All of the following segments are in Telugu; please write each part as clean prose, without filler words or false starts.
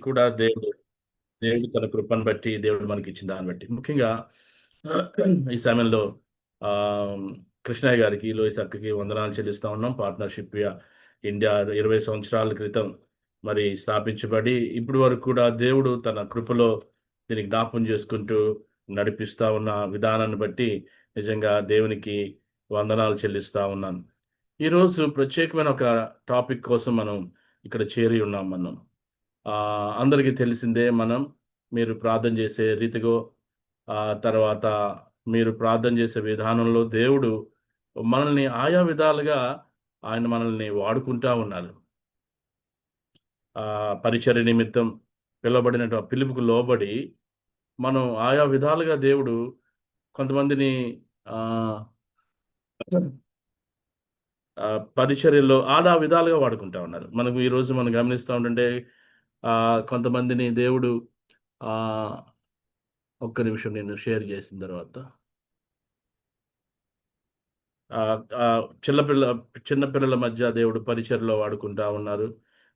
కూడా దేవుడు దేవుడు తన కృపను బట్టి దేవుడు మనకి ఇచ్చిన దాన్ని బట్టి ముఖ్యంగా ఈ సమయంలో ఆ, కృష్ణయ్య గారికి లోయిస్ అక్కకి వందనాలు చెల్లిస్తా ఉన్నాం. పార్ట్నర్షిప్ ఇండియా 20 సంవత్సరాల క్రితం మరి స్థాపించబడి ఇప్పటి వరకు కూడా దేవుడు తన కృపలో దీన్ని జ్ఞాపకం చేసుకుంటూ నడిపిస్తా ఉన్న విధానాన్ని బట్టి నిజంగా దేవునికి వందనాలు చెల్లిస్తా ఉన్నాను. ఈరోజు ప్రత్యేకమైన ఒక టాపిక్ కోసం మనం ఇక్కడ చేరి ఉన్నాం. ఆ, అందరికీ తెలిసిందే. మీరు ప్రార్థన చేసే రీతిగో తర్వాత మీరు ప్రార్థన చేసే విధానంలో దేవుడు మనల్ని ఆయా విధాలుగా ఆయన మనల్ని వాడుకుంటా ఉన్నారు. పరిచర్య నిమిత్తం పిలువబడిన పిలుపుకు లోబడి మనం ఆయా విధాలుగా దేవుడు కొంతమందిని ఆ, ఆ, పరిచర్యలో ఆలా విధాలుగా వాడుకుంటా ఉన్నారు. మనకు ఈరోజు మనం గమనిస్తూ ఉంటుంటే కొంతమందిని దేవుడు ఆ, ఒక్క నిమిషం నేను షేర్ చేసిన తర్వాత ఆ, ఆ, చిన్నపిల్ల చిన్నపిల్లల మధ్య దేవుడు పరిచర్లో వాడుకుంటా ఉన్నారు.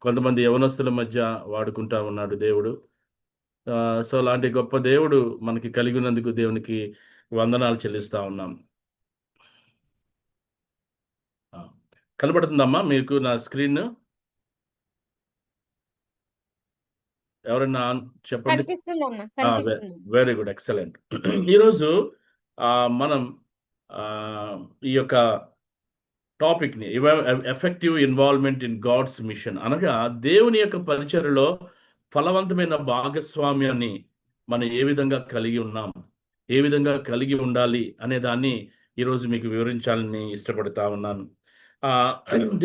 కొంతమంది యవనస్తుల మధ్య వాడుకుంటా ఉన్నాడు దేవుడు. సో అలాంటి గొప్ప దేవుడు మనకి కలిగి ఉన్నందుకు దేవునికి వందనాలు చెల్లిస్తా ఉన్నాం. ఆ, కనబడుతుందమ్మా మీకు నా స్క్రీన్? ఎవరన్నా చెప్పండి. కనిపిస్తుందమ్మా, కనిపిస్తుంది. Very good, excellent. ఈరోజు మనం ఆ, ఈ యొక్క టాపిక్ని effective involvement in God's mission అనగా దేవుని యొక్క పరిచర్యలో ఫలవంతమైన భాగస్వామ్యాన్ని మనం ఏ విధంగా కలిగి ఉన్నాం, ఏ విధంగా కలిగి ఉండాలి అనే దాన్ని ఈరోజు మీకు వివరించాలని ఇష్టపడతా ఉన్నాను. ఆ,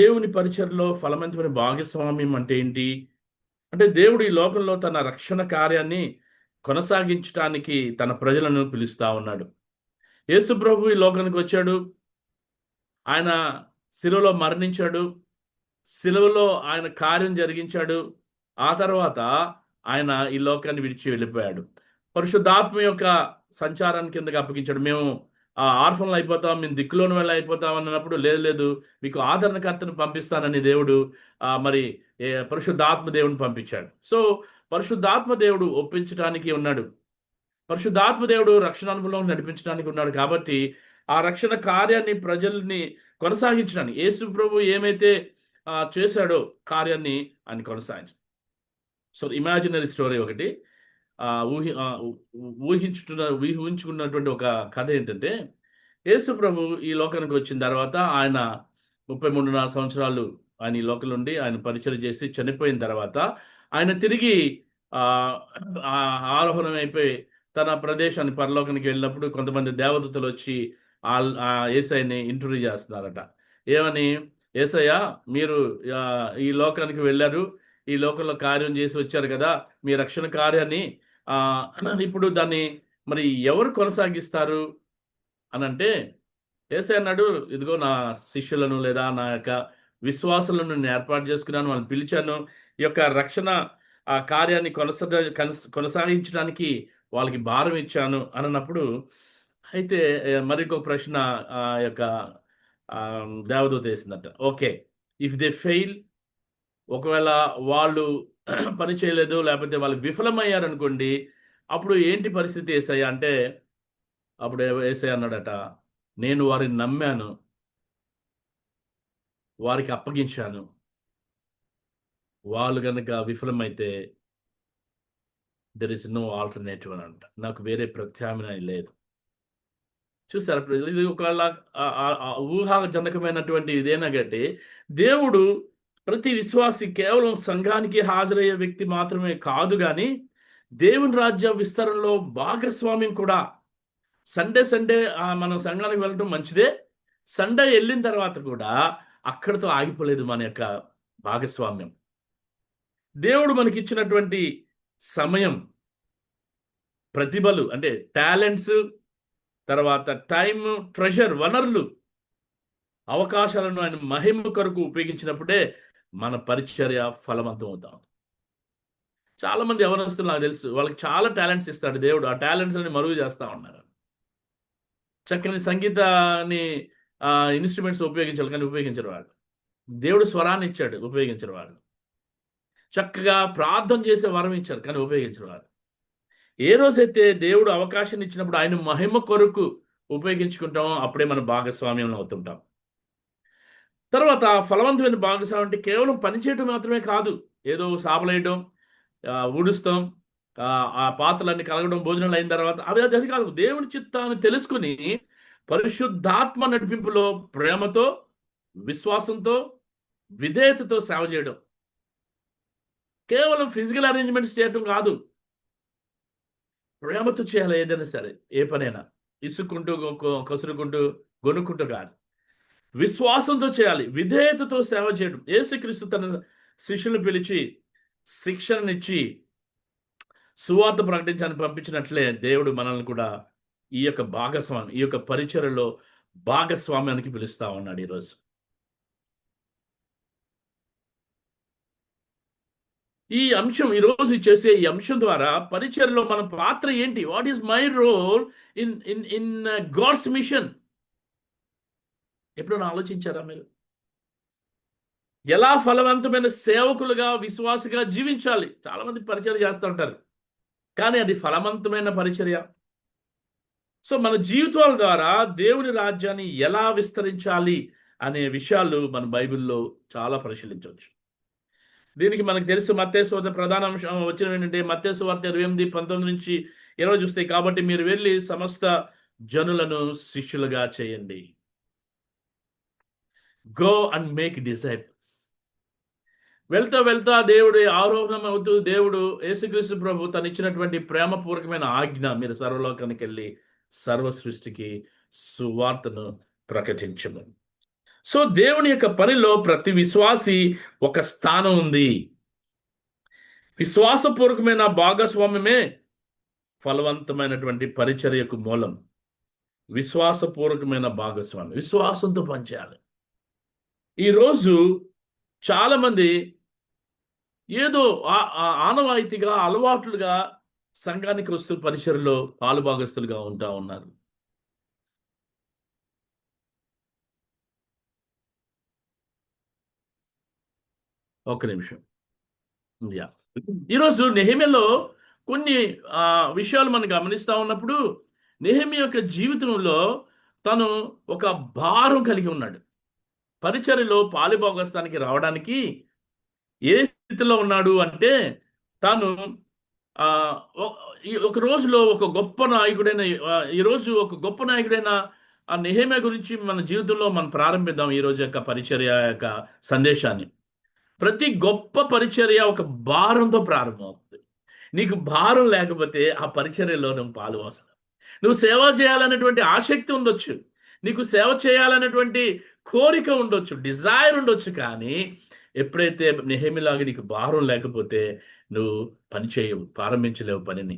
దేవుని పరిచర్యలో ఫలవంతమైన భాగస్వామ్యం అంటే ఏంటి అంటే దేవుడు ఈ లోకంలో తన రక్షణ కార్యాన్ని కొనసాగించడానికి తన ప్రజలను పిలుస్తా ఉన్నాడు. యేసు ప్రభు ఈ లోకానికి వచ్చాడు. ఆయన శిలువలో మరణించాడు. శిలువలో ఆయన కార్యం జరిగించాడు. ఆ తర్వాత ఆయన ఈ లోకాన్ని విడిచి వెళ్ళిపోయాడు. పరిశుద్ధాత్మ యొక్క సంచారాన్ని కిందకి అప్పగించాడు. మేము ఆర్ఫన్లు అయిపోతాం, మేము దిక్కులోని వెళ్ళి అయిపోతాం అన్నప్పుడు లేదు లేదు మీకు ఆదరణకర్తను పంపిస్తానని దేవుడు మరి పరిశుద్ధాత్మ దేవుడిని పంపించాడు. సో పరిశుద్ధాత్మ దేవుడు ఒప్పించడానికి ఉన్నాడు. పరిశుద్ధాత్మ దేవుడు రక్షణ అనుభవంలో నడిపించడానికి ఉన్నాడు. కాబట్టి ఆ రక్షణ కార్యాన్ని ప్రజల్ని కొనసాగించడానికి యేసు ప్రభు ఏమైతే చేశాడో కార్యాన్ని ఆయన కొనసాగించాడు. సో ఇమాజినరీ స్టోరీ ఒకటి ఊహించుకున్నటువంటి ఒక కథ ఏంటంటే, యేసు ప్రభు ఈ లోకానికి వచ్చిన తర్వాత ఆయన 33.5 సంవత్సరాలు ఆయన ఈ లోకంలో ఉండి ఆయన పరిచయం చేసి చనిపోయిన తర్వాత ఆయన తిరిగి ఆరోహణం అయిపోయి తన ప్రదేశాన్ని పరలోకానికి వెళ్ళినప్పుడు కొంతమంది దేవదూతలు వచ్చి యేసయ్యని ఇంటర్వ్యూ చేస్తున్నారట. ఏమని? యేసయ్య, మీరు ఈ లోకానికి వెళ్ళారు, ఈ లోకంలో కార్యం చేసి వచ్చారు కదా, మీ రక్షణ కార్యాన్ని ఇప్పుడు దాన్ని మరి ఎవరు కొనసాగిస్తారు అని అంటే, యేసయ్య అన్నాడు, ఇదిగో నా శిష్యులను లేదా నా యొక్క విశ్వాసులను నేను ఏర్పాటు చేసుకున్నాను, వాళ్ళని పిలిచాను, ఈ యొక్క రక్షణ కార్యాన్ని కొనసాగించడానికి వాళ్ళకి భారం ఇచ్చాను అన్నప్పుడు, అయితే మరొక ప్రశ్న యొక్క దేవదూత వేసిందట. ఓకే, ఇఫ్ దే ఫెయిల్, ఒకవేళ వాళ్ళు పని చేయలేదు లేకపోతే వాళ్ళు విఫలమయ్యారనుకోండి, అప్పుడు ఏంటి పరిస్థితి యేసయ్య అంటే, అప్పుడు యేసయ్య అన్నాడట, నేను వారిని నమ్మాను, వారికి అప్పగించాను, వాళ్ళు కనుక విఫలమైతే దెర్ ఇస్ నో ఆల్టర్నేటివ్ అని అంట, నాకు వేరే ప్రత్యామ్నాయం లేదు. చూసారా, ఇది ఒకవేళ ఊహాజనకమైనటువంటి ఇదేనా గట్టి దేవుడు ప్రతి విశ్వాసి కేవలం సంఘానికి హాజరయ్యే వ్యక్తి మాత్రమే కాదు, కానీ దేవుని రాజ్య విస్తరణలో భాగస్వామ్యం కూడా. సండే మనం సంఘానికి వెళ్ళటం మంచిదే. సండే వెళ్ళిన తర్వాత కూడా అక్కడితో ఆగిపోలేదు మన యొక్క భాగస్వామ్యం. దేవుడు మనకి ఇచ్చినటువంటి సమయం, ప్రతిభలు అంటే టాలెంట్స్, తర్వాత టైం, ట్రెజర్, వనరులు, అవకాశాలను ఆయన మహిమ కొరకు ఉపయోగించినప్పుడే మన పరిచర్య ఫలవంతం అవుతాం. చాలా మంది యవనస్తులు నాకు తెలుసు, వాళ్ళకి చాలా టాలెంట్స్ ఇస్తాడు దేవుడు. ఆ టాలెంట్స్ అని మరుగు చేస్తూ ఉన్నారు. చక్కని సంగీతాన్ని ఇన్స్ట్రుమెంట్స్ ఉపయోగించాలి కానీ ఉపయోగించరు వాళ్ళు. దేవుడు స్వరాన్ని ఇచ్చాడు, ఉపయోగించరు వాళ్ళు. చక్కగా ప్రార్థన చేసే వరం ఇచ్చారు, కానీ ఉపయోగించిన వారు. ఏ రోజైతే దేవుడు అవకాశం ఇచ్చినప్పుడు ఆయన మహిమ కొరకు ఉపయోగించుకుంటామో అప్పుడే మన భాగస్వామ్యంలో అవుతుంటాం. తర్వాత ఫలవంతమైన భాగస్వామ్యం అంటే కేవలం పని చేయడం మాత్రమే కాదు. ఏదో సాపలేయడం, ఊడుస్తాం, ఆ పాత్రలన్నీ కలగడం, భోజనాలు అయిన తర్వాత అవి అది అది కాదు. దేవుని చిత్తాన్ని తెలుసుకుని పరిశుద్ధాత్మ నడిపింపులో ప్రేమతో, విశ్వాసంతో, విధేయతతో సేవ చేయడం. కేవలం ఫిజికల్ అరేంజ్మెంట్స్ చేయడం కాదు, ప్రేమతో చేయాలి ఏదైనా సరే, ఏ పనైనా. ఇసుక్కుంటూ, కసురుకుంటూ, గొనుక్కుంటూ కాదు. విశ్వాసంతో చేయాలి, విధేయతతో సేవ చేయడం. యేసుక్రీస్తు తన శిష్యులను పిలిచి శిక్షణనిచ్చి సువార్త ప్రకటించాలని పంపించినట్లే దేవుడు మనల్ని కూడా ఈ యొక్క భాగస్వామి, ఈ యొక్క పరిచర్యలో భాగస్వామ్యానికి పిలుస్తా ఉన్నాడు ఈరోజు. ఈ అంశం ఈరోజు చేసే ఈ అంశం ద్వారా పరిచర్యలో మన పాత్ర ఏంటి? What is my role in in in God's mission? ఎప్పుడైనా ఆలోచించారా మీరు? ఎలా ఫలవంతమైన సేవకులుగా, విశ్వాసిగా జీవించాలి? చాలా మంది పరిచర్య చేస్తూ ఉంటారు, కానీ అది ఫలవంతమైన పరిచర్య? సో మన జీవితాల ద్వారా దేవుని రాజ్యాన్ని ఎలా విస్తరించాలి అనే విషయాలు మన బైబిల్లో చాలా పరిశీలించవచ్చు. దీనికి మనకు తెలుసు, మత్తయి సువార్త ప్రధాన అంశం వచ్చిన ఏంటంటే మత్తయి సువార్త 28:19 నుంచి 20 చూస్తే, కాబట్టి మీరు వెళ్ళి సమస్త జనులను శిష్యులుగా చేయండి. Go and make disciples. వెళ్తా వెళ్తా దేవుడు ఆరోహణం అవుతూ దేవుడు యేసుక్రీస్తు ప్రభు తను ఇచ్చినటువంటి ప్రేమపూర్వకమైన ఆజ్ఞ, మీరు సర్వలోకానికి వెళ్ళి సర్వ సృష్టికి సువార్తను ప్రకటించము. సో దేవుని యొక్క పనిలో ప్రతి విశ్వాసి ఒక స్థానం ఉంది. విశ్వాసపూర్వకమైన భాగస్వామ్యమే ఫలవంతమైనటువంటి పరిచర్యకు మూలం. విశ్వాసపూర్వకమైన భాగస్వామ్యం, విశ్వాసంతో పనిచేయాలి. ఈరోజు చాలా మంది ఏదో ఆనవాయితీగా, అలవాట్లుగా సంఘానికి వస్తూ పరిచర్యలో పాలుభాగస్తులుగా ఉంటా ఉన్నారు. ఒక్క నిమిషం. యా, ఈరోజు నెహెమ్యాలో కొన్ని విషయాలు మనం గమనిస్తా ఉన్నప్పుడు, నెహెమ్యా యొక్క జీవితంలో తను ఒక భారం కలిగి ఉన్నాడు. పరిచర్యలో పాలుభాగస్తానికి రావడానికి ఏ స్థితిలో ఉన్నాడు అంటే, తాను ఒక రోజులో ఒక గొప్ప నాయకుడైన ఈరోజు ఒక గొప్ప నాయకుడైన ఆ నెహెమ్యా గురించి మన జీవితంలో మనం ప్రారంభిద్దాం ఈ రోజు యొక్క పరిచర్య యొక్క సందేశాన్ని. ప్రతి గొప్ప పరిచర్య ఒక భారంతో ప్రారంభమవుతుంది. నీకు భారం లేకపోతే ఆ పరిచర్యలో నువ్వు పాలువాసన. నువ్వు సేవ చేయాలనేటువంటి ఆసక్తి ఉండొచ్చు, నీకు సేవ చేయాలనేటువంటి కోరిక ఉండొచ్చు, డిజైర్ ఉండొచ్చు, కానీ ఎప్పుడైతే నెహెమ్యాలాగా నీకు భారం లేకపోతే నువ్వు పని చేయవు, ప్రారంభించలేవు పనిని.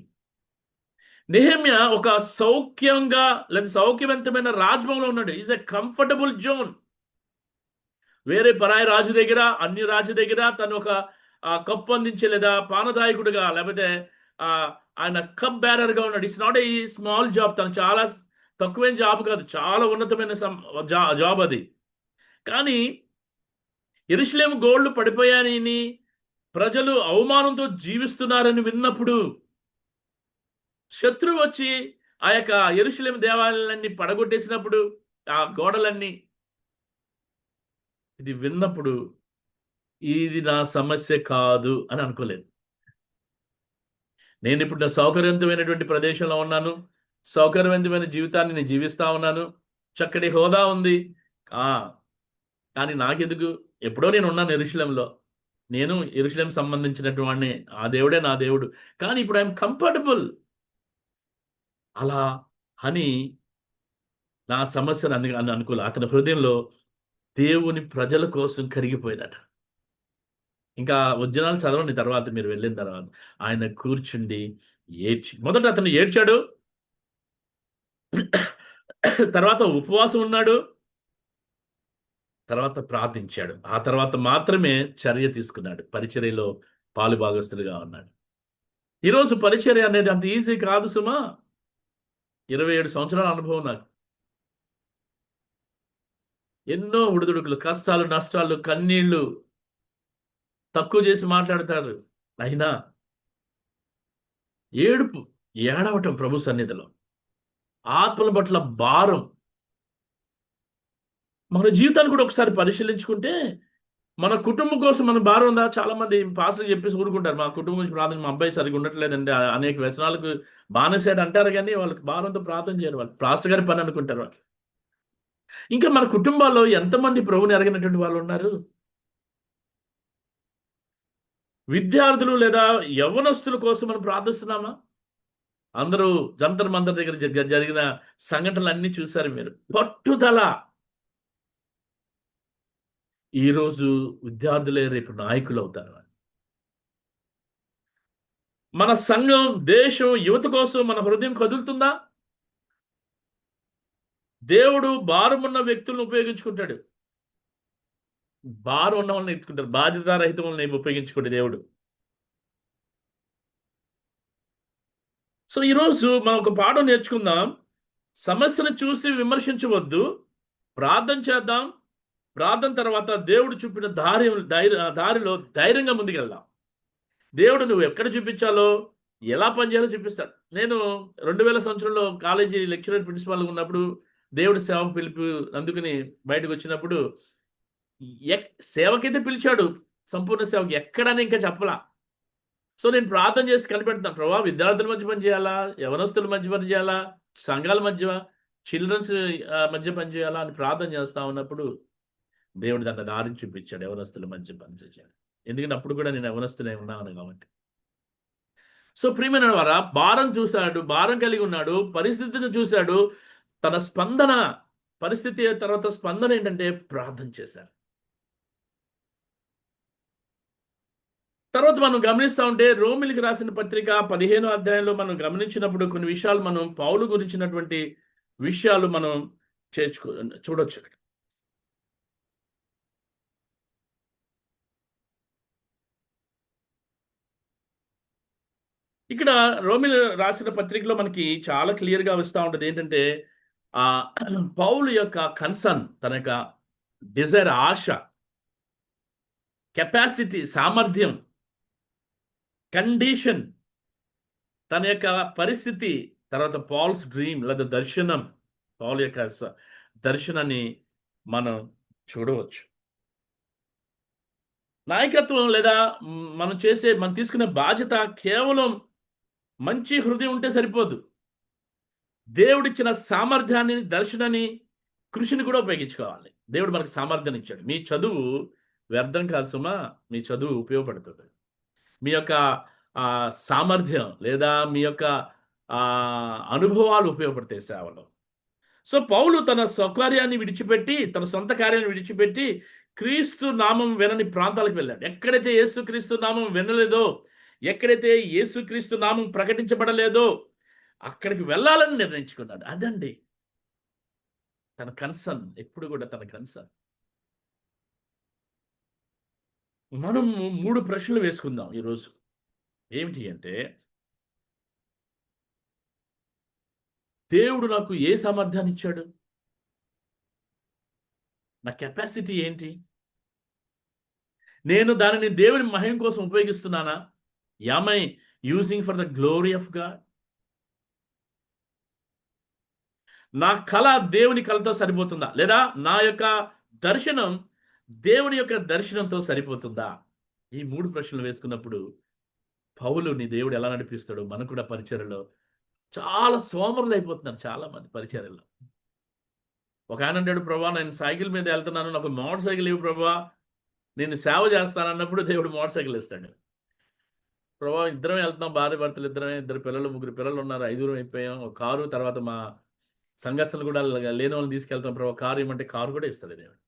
నెహెమ్యా ఒక సౌఖ్యంగా లేదా సౌఖ్యవంతమైన రాజ్యంలో ఉన్నాడు. Is a comfortable zone. వేరే పరాయి రాజు దగ్గర, అన్ని రాజు దగ్గర తను ఒక కప్పు అందించే లేదా పానదాయకుడిగా, లేకపోతే ఆయన కప్ బ్యారర్గా ఉన్నాడు. It's not a small job. తను చాలా తక్కువైన జాబ్ కాదు, చాలా ఉన్నతమైన జాబ్ అది. కానీ యెరూషలేము గోళ్లు పడిపోయాయని, ప్రజలు అవమానంతో జీవిస్తున్నారని విన్నప్పుడు, శత్రువు వచ్చి ఆ యొక్క యెరూషలేము దేవాలయాలన్నీ పడగొట్టేసినప్పుడు, ఆ గోడలన్నీ, ఇది విన్నప్పుడు ఇది నా సమస్య కాదు అని అనుకోలేదు. నేను ఇప్పుడు నా సౌకర్యవంతమైనటువంటి ప్రదేశంలో ఉన్నాను, సౌకర్యవంతమైన జీవితాన్ని నేను జీవిస్తా ఉన్నాను, చక్కటి హోదా ఉంది. కానీ నాకెందుకు? ఎప్పుడో నేను ఉన్నాను యెరూషలేములో, నేను యెరూషలేం సంబంధించినటువంటి వాడిని, ఆ దేవుడే నా దేవుడు, కానీ ఇప్పుడు ఐఎమ్ కంఫర్టబుల్ అలా అని నా సమస్యను అనుకోలే. అతని హృదయంలో దేవుని ప్రజల కోసం కరిగిపోయేదట. ఇంకా వచనాలు చదవండి తర్వాత, మీరు వెళ్ళిన తర్వాత. ఆయన కూర్చుండి ఏడ్చి, మొదట అతను ఏడ్చాడు, తర్వాత ఉపవాసం ఉన్నాడు, తర్వాత ప్రార్థించాడు, ఆ తర్వాత మాత్రమే చర్య తీసుకున్నాడు, పరిచర్యలో పాలుభాగస్తులుగా ఉన్నాడు. ఈరోజు పరిచర్య అనేది అంత ఈజీ కాదు సుమా. 27 సంవత్సరాల అనుభవం నాకు. ఎన్నో ఉడుదుడుకులు, కష్టాలు, నష్టాలు, కన్నీళ్లు, తక్కువ చేసి మాట్లాడతారు. అయినా ఏడుపు, ఏడవటం ప్రభు సన్నిధిలో, ఆత్మల పట్ల భారం. మన జీవితాన్ని కూడా ఒకసారి పరిశీలించుకుంటే, మన కుటుంబం కోసం మన భారం ఉందా? చాలా మంది పాస్టర్లు చెప్పేసి ఊరుకుంటారు. మా కుటుంబం గురించి ప్రార్థన, మా అబ్బాయి సరిగ్గా ఉండట్లేదండి, అనేక వ్యసనాలకు బానిసాడు అంటారు, కానీ వాళ్ళకి భారంతో ప్రార్థన చేయరు. వాళ్ళు పాస్టర్ గారి పని అనుకుంటారు వాళ్ళు. ఇంకా మన కుటుంబాల్లో ఎంతమంది ప్రభుని ఎరగినటువంటి వాళ్ళు ఉన్నారు? విద్యార్థులు లేదా యవ్వనస్తుల కోసం మనం ప్రార్థిస్తున్నామా? అందరూ జంతర్ మంతర్ దగ్గర జరిగిన సంఘటనలన్నీ చూశారు మీరు. పట్టుదల. ఈరోజు విద్యార్థులే రేపు నాయకులు అవుతారు. మన సంఘం, దేశం, యువత కోసం మన హృదయం కదులుతుందా? దేవుడు భారమున్న వ్యక్తులను ఉపయోగించుకుంటాడు. భారం ఉన్న వాళ్ళని ఎత్తుకుంటారు. బాధ్యతారహిత వాళ్ళని ఉపయోగించుకోండి దేవుడు. సో ఈరోజు మనం ఒక పాఠం నేర్చుకుందాం. సమస్యను చూసి విమర్శించవద్దు, ప్రార్థన చేద్దాం. ప్రార్థన తర్వాత దేవుడు చూపిన దారిలో ధైర్యంగా ముందుకెళ్దాం. దేవుడు నువ్వు ఎక్కడ చూపించాలో, ఎలా పనిచేయాలో చూపిస్తాడు. నేను 2000 సంవత్సరంలో కాలేజీ లెక్చరర్ ప్రిన్సిపాల్ ఉన్నప్పుడు దేవుడు సేవకు పిలుపు అందుకుని బయటకు వచ్చినప్పుడు సేవకైతే పిలిచాడు, సంపూర్ణ సేవకి ఎక్కడని ఇంకా చెప్పలా. సో నేను ప్రార్థన చేసి కనిపెడతాను, ప్రభావ విద్యార్థుల మధ్య పని చేయాలా, యవనస్తుల మధ్య పని చేయాలా, సంఘాల మధ్య, చిల్డ్రన్స్ మధ్య పని చేయాలా అని ప్రార్థన చేస్తా ఉన్నప్పుడు దేవుడు దాన్ని దారిని చూపించాడు, యవనస్తుల మధ్య పని చేయాలి. ఎందుకంటే అప్పుడు కూడా నేను యవనస్తులే ఉన్నాను కాబట్టి. సో ప్రియమైన వారా, భారం చూశాడు, భారం కలిగి ఉన్నాడు, పరిస్థితిని చూశాడు. తన స్పందన, పరిస్థితి తర్వాత స్పందన ఏంటంటే ప్రార్థన చేశారు. తర్వాత మనం గమనిస్తూ ఉంటే రోమిలికి రాసిన పత్రిక 15వ అధ్యాయంలో మనం గమనించినప్పుడు కొన్ని విషయాలు, మనం పౌలు గురించినటువంటి విషయాలు మనం చూడొచ్చు. ఇక్కడ రోమిలు రాసిన పత్రికలో మనకి చాలా క్లియర్గా వస్తూ ఉంటుంది ఏంటంటే, ఆ పౌలు యొక్క కన్సర్న్, తన యొక్క డిజైర్, ఆశ, కెపాసిటీ, సామర్థ్యం, కండిషన్, తన యొక్క పరిస్థితి, తర్వాత పాల్స్ డ్రీమ్ లేదా దర్శనం, పౌలు యొక్క దర్శనాన్ని మనం చూడవచ్చు. నాయకత్వం లేదా మనం తీసుకునే బాధ్యత కేవలం మంచి హృదయం ఉంటే సరిపోదు. దేవుడిచ్చిన సామర్థ్యాన్ని, దర్శనాన్ని, కృషిని కూడా ఉపయోగించుకోవాలి. దేవుడు మనకు సామర్థ్యాన్ని ఇచ్చాడు. మీ చదువు వ్యర్థం కాదు సుమా, మీ చదువు ఉపయోగపడుతుంది. మీ యొక్క సామర్థ్యం లేదా మీ యొక్క అనుభవాలు ఉపయోగపడతాయి సేవలో. సో పౌలు తన స్వకార్యాన్ని విడిచిపెట్టి, తన సొంత కార్యాన్ని విడిచిపెట్టి క్రీస్తు నామం వినని ప్రాంతాలకు వెళ్ళాడు. ఎక్కడైతే యేసుక్రీస్తు నామం వినలేదో, ఎక్కడైతే యేసుక్రీస్తు నామం ప్రకటించబడలేదో అక్కడికి వెళ్ళాలని నిర్ణయించుకున్నాడు. అదండి తన కన్సర్న్, ఎప్పుడు కూడా తన కన్సర్న్. మనం 3 ప్రశ్నలు వేసుకుందాం ఈరోజు. ఏమిటి అంటే, దేవుడు నాకు ఏ సామర్థ్యాన్ని ఇచ్చాడు? నా కెపాసిటీ ఏంటి? నేను దానిని దేవుని మహిమ కోసం ఉపయోగిస్తున్నానా? Am I using for the glory of God? నా కళ దేవుని కళతో సరిపోతుందా? లేదా నా యొక్క దర్శనం దేవుని యొక్క దర్శనంతో సరిపోతుందా? ఈ 3 ప్రశ్నలు వేసుకున్నప్పుడు పౌలుని దేవుడు ఎలా నడిపిస్తాడో మనకు కూడా పరిచర్యలో చాలా సోమరులు అయిపోతున్నారు చాలా మంది పరిచర్యలో. ఒక ఆయన అంటాడు, ప్రభా నేను సైకిల్ మీద వెళ్తున్నాను, నాకు మోటార్ సైకిల్ ఇవ్వు ప్రభా, నేను సేవ చేస్తానన్నప్పుడు దేవుడు మోటార్ సైకిల్ ఇస్తాడు. ప్రభా ఇద్దరం వెళ్తున్నాం, భార్య భర్తలు ఇద్దరమే, 2 పిల్లలు 3 పిల్లలు ఉన్నారు, 5 అయిపోయాం, ఒక కారు, తర్వాత మా సంఘస్థలు కూడా లేని వాళ్ళని తీసుకెళ్తాం ప్రభా, కారు ఇవ్వమంటే కారు కూడా ఇస్తాడు దేవుడు.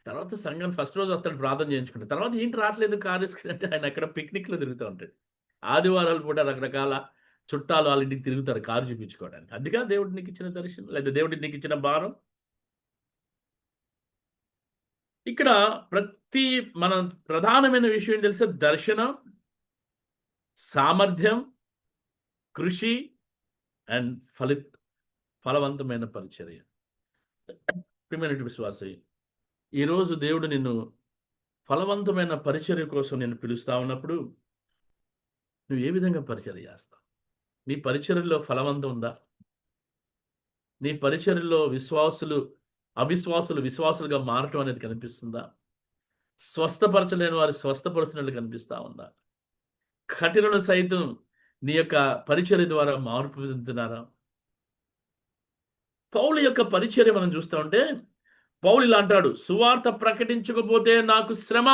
తర్వాత సంఘం ఫస్ట్ రోజు వస్తాడు, ప్రార్థన చేయించుకుంటాడు. తర్వాత ఏంటి రావట్లేదు కారు ఇసుకుంటే, ఆయన అక్కడ పిక్నిక్లో తిరుగుతూ ఉంటాడు. ఆదివారాలు పూట రకరకాల చుట్టాలు వాళ్ళ ఇంటికి తిరుగుతారు కారు చూపించుకోవడానికి. అందుకే దేవుడు నీకు ఇచ్చిన దర్శనం లేదా దేవుడికి నీకు ఇచ్చిన భారం. ఇక్కడ మన ప్రధానమైన విషయం ఏం తెలిసే, దర్శనం, సామర్థ్యం, కృషి అండ్ ఫలవంతమైన పరిచర్య. ప్రియమైనటువంటి విశ్వాసి, ఈరోజు దేవుడు నిన్ను ఫలవంతమైన పరిచర్య కోసం నేను పిలుస్తా ఉన్నప్పుడు నువ్వు ఏ విధంగా పరిచర్య చేస్తావు? నీ పరిచర్యలో ఫలవంతం ఉందా? నీ పరిచర్యలో అవిశ్వాసులు విశ్వాసులుగా మారటం అనేది కనిపిస్తుందా? స్వస్థపరచలేని వారు స్వస్థపరుచినట్లు కనిపిస్తా ఉందా? కఠినను సైతం నీ యొక్క పరిచర్య ద్వారా మార్పు చెందుతున్నారా? పౌలు యొక్క పరిచర్య మనం చూస్తా ఉంటే పౌలు ఇలా అంటాడు, సువార్త ప్రకటించకపోతే నాకు శ్రమ.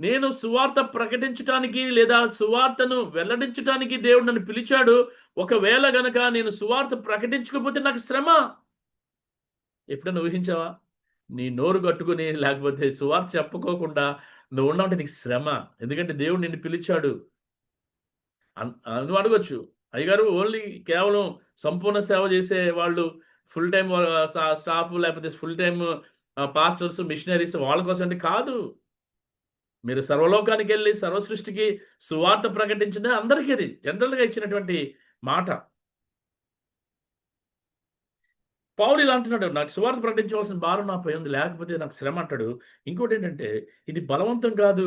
నేను సువార్త ప్రకటించటానికి లేదా సువార్తను వెల్లడించటానికి దేవుడు నన్ను పిలిచాడు. ఒకవేళ గనక నేను సువార్త ప్రకటించకపోతే నాకు శ్రమ. ఎప్పుడైనా ఊహించావా? నీ నోరు కట్టుకుని లేకపోతే సువార్త చెప్పుకోకుండా నువ్వు ఉన్నావంటే నీకు శ్రమ. ఎందుకంటే దేవుడు నిన్ను పిలిచాడు. నువ్వు అడగొచ్చు, అయ్యగారు ఓన్లీ కేవలం సంపూర్ణ సేవ చేసే వాళ్ళు ఫుల్ టైం స్టాఫ్ లేకపోతే ఫుల్ టైం పాస్టర్స్ మిషనరీస్ వాళ్ళ కోసం అంటే కాదు. మీరు సర్వలోకానికి వెళ్ళి సర్వ సృష్టికి సువార్త ప్రకటించిన అందరికీ అది జనరల్గా ఇచ్చినటువంటి మాట. పౌలు ఇలా అంటున్నాడు, నాకు సువార్త ప్రకటించవలసిన భారం నాపై ఉంది, లేకపోతే నాకు శ్రమ అంటాడు. ఇంకోటి ఏంటంటే ఇది బలవంతం కాదు,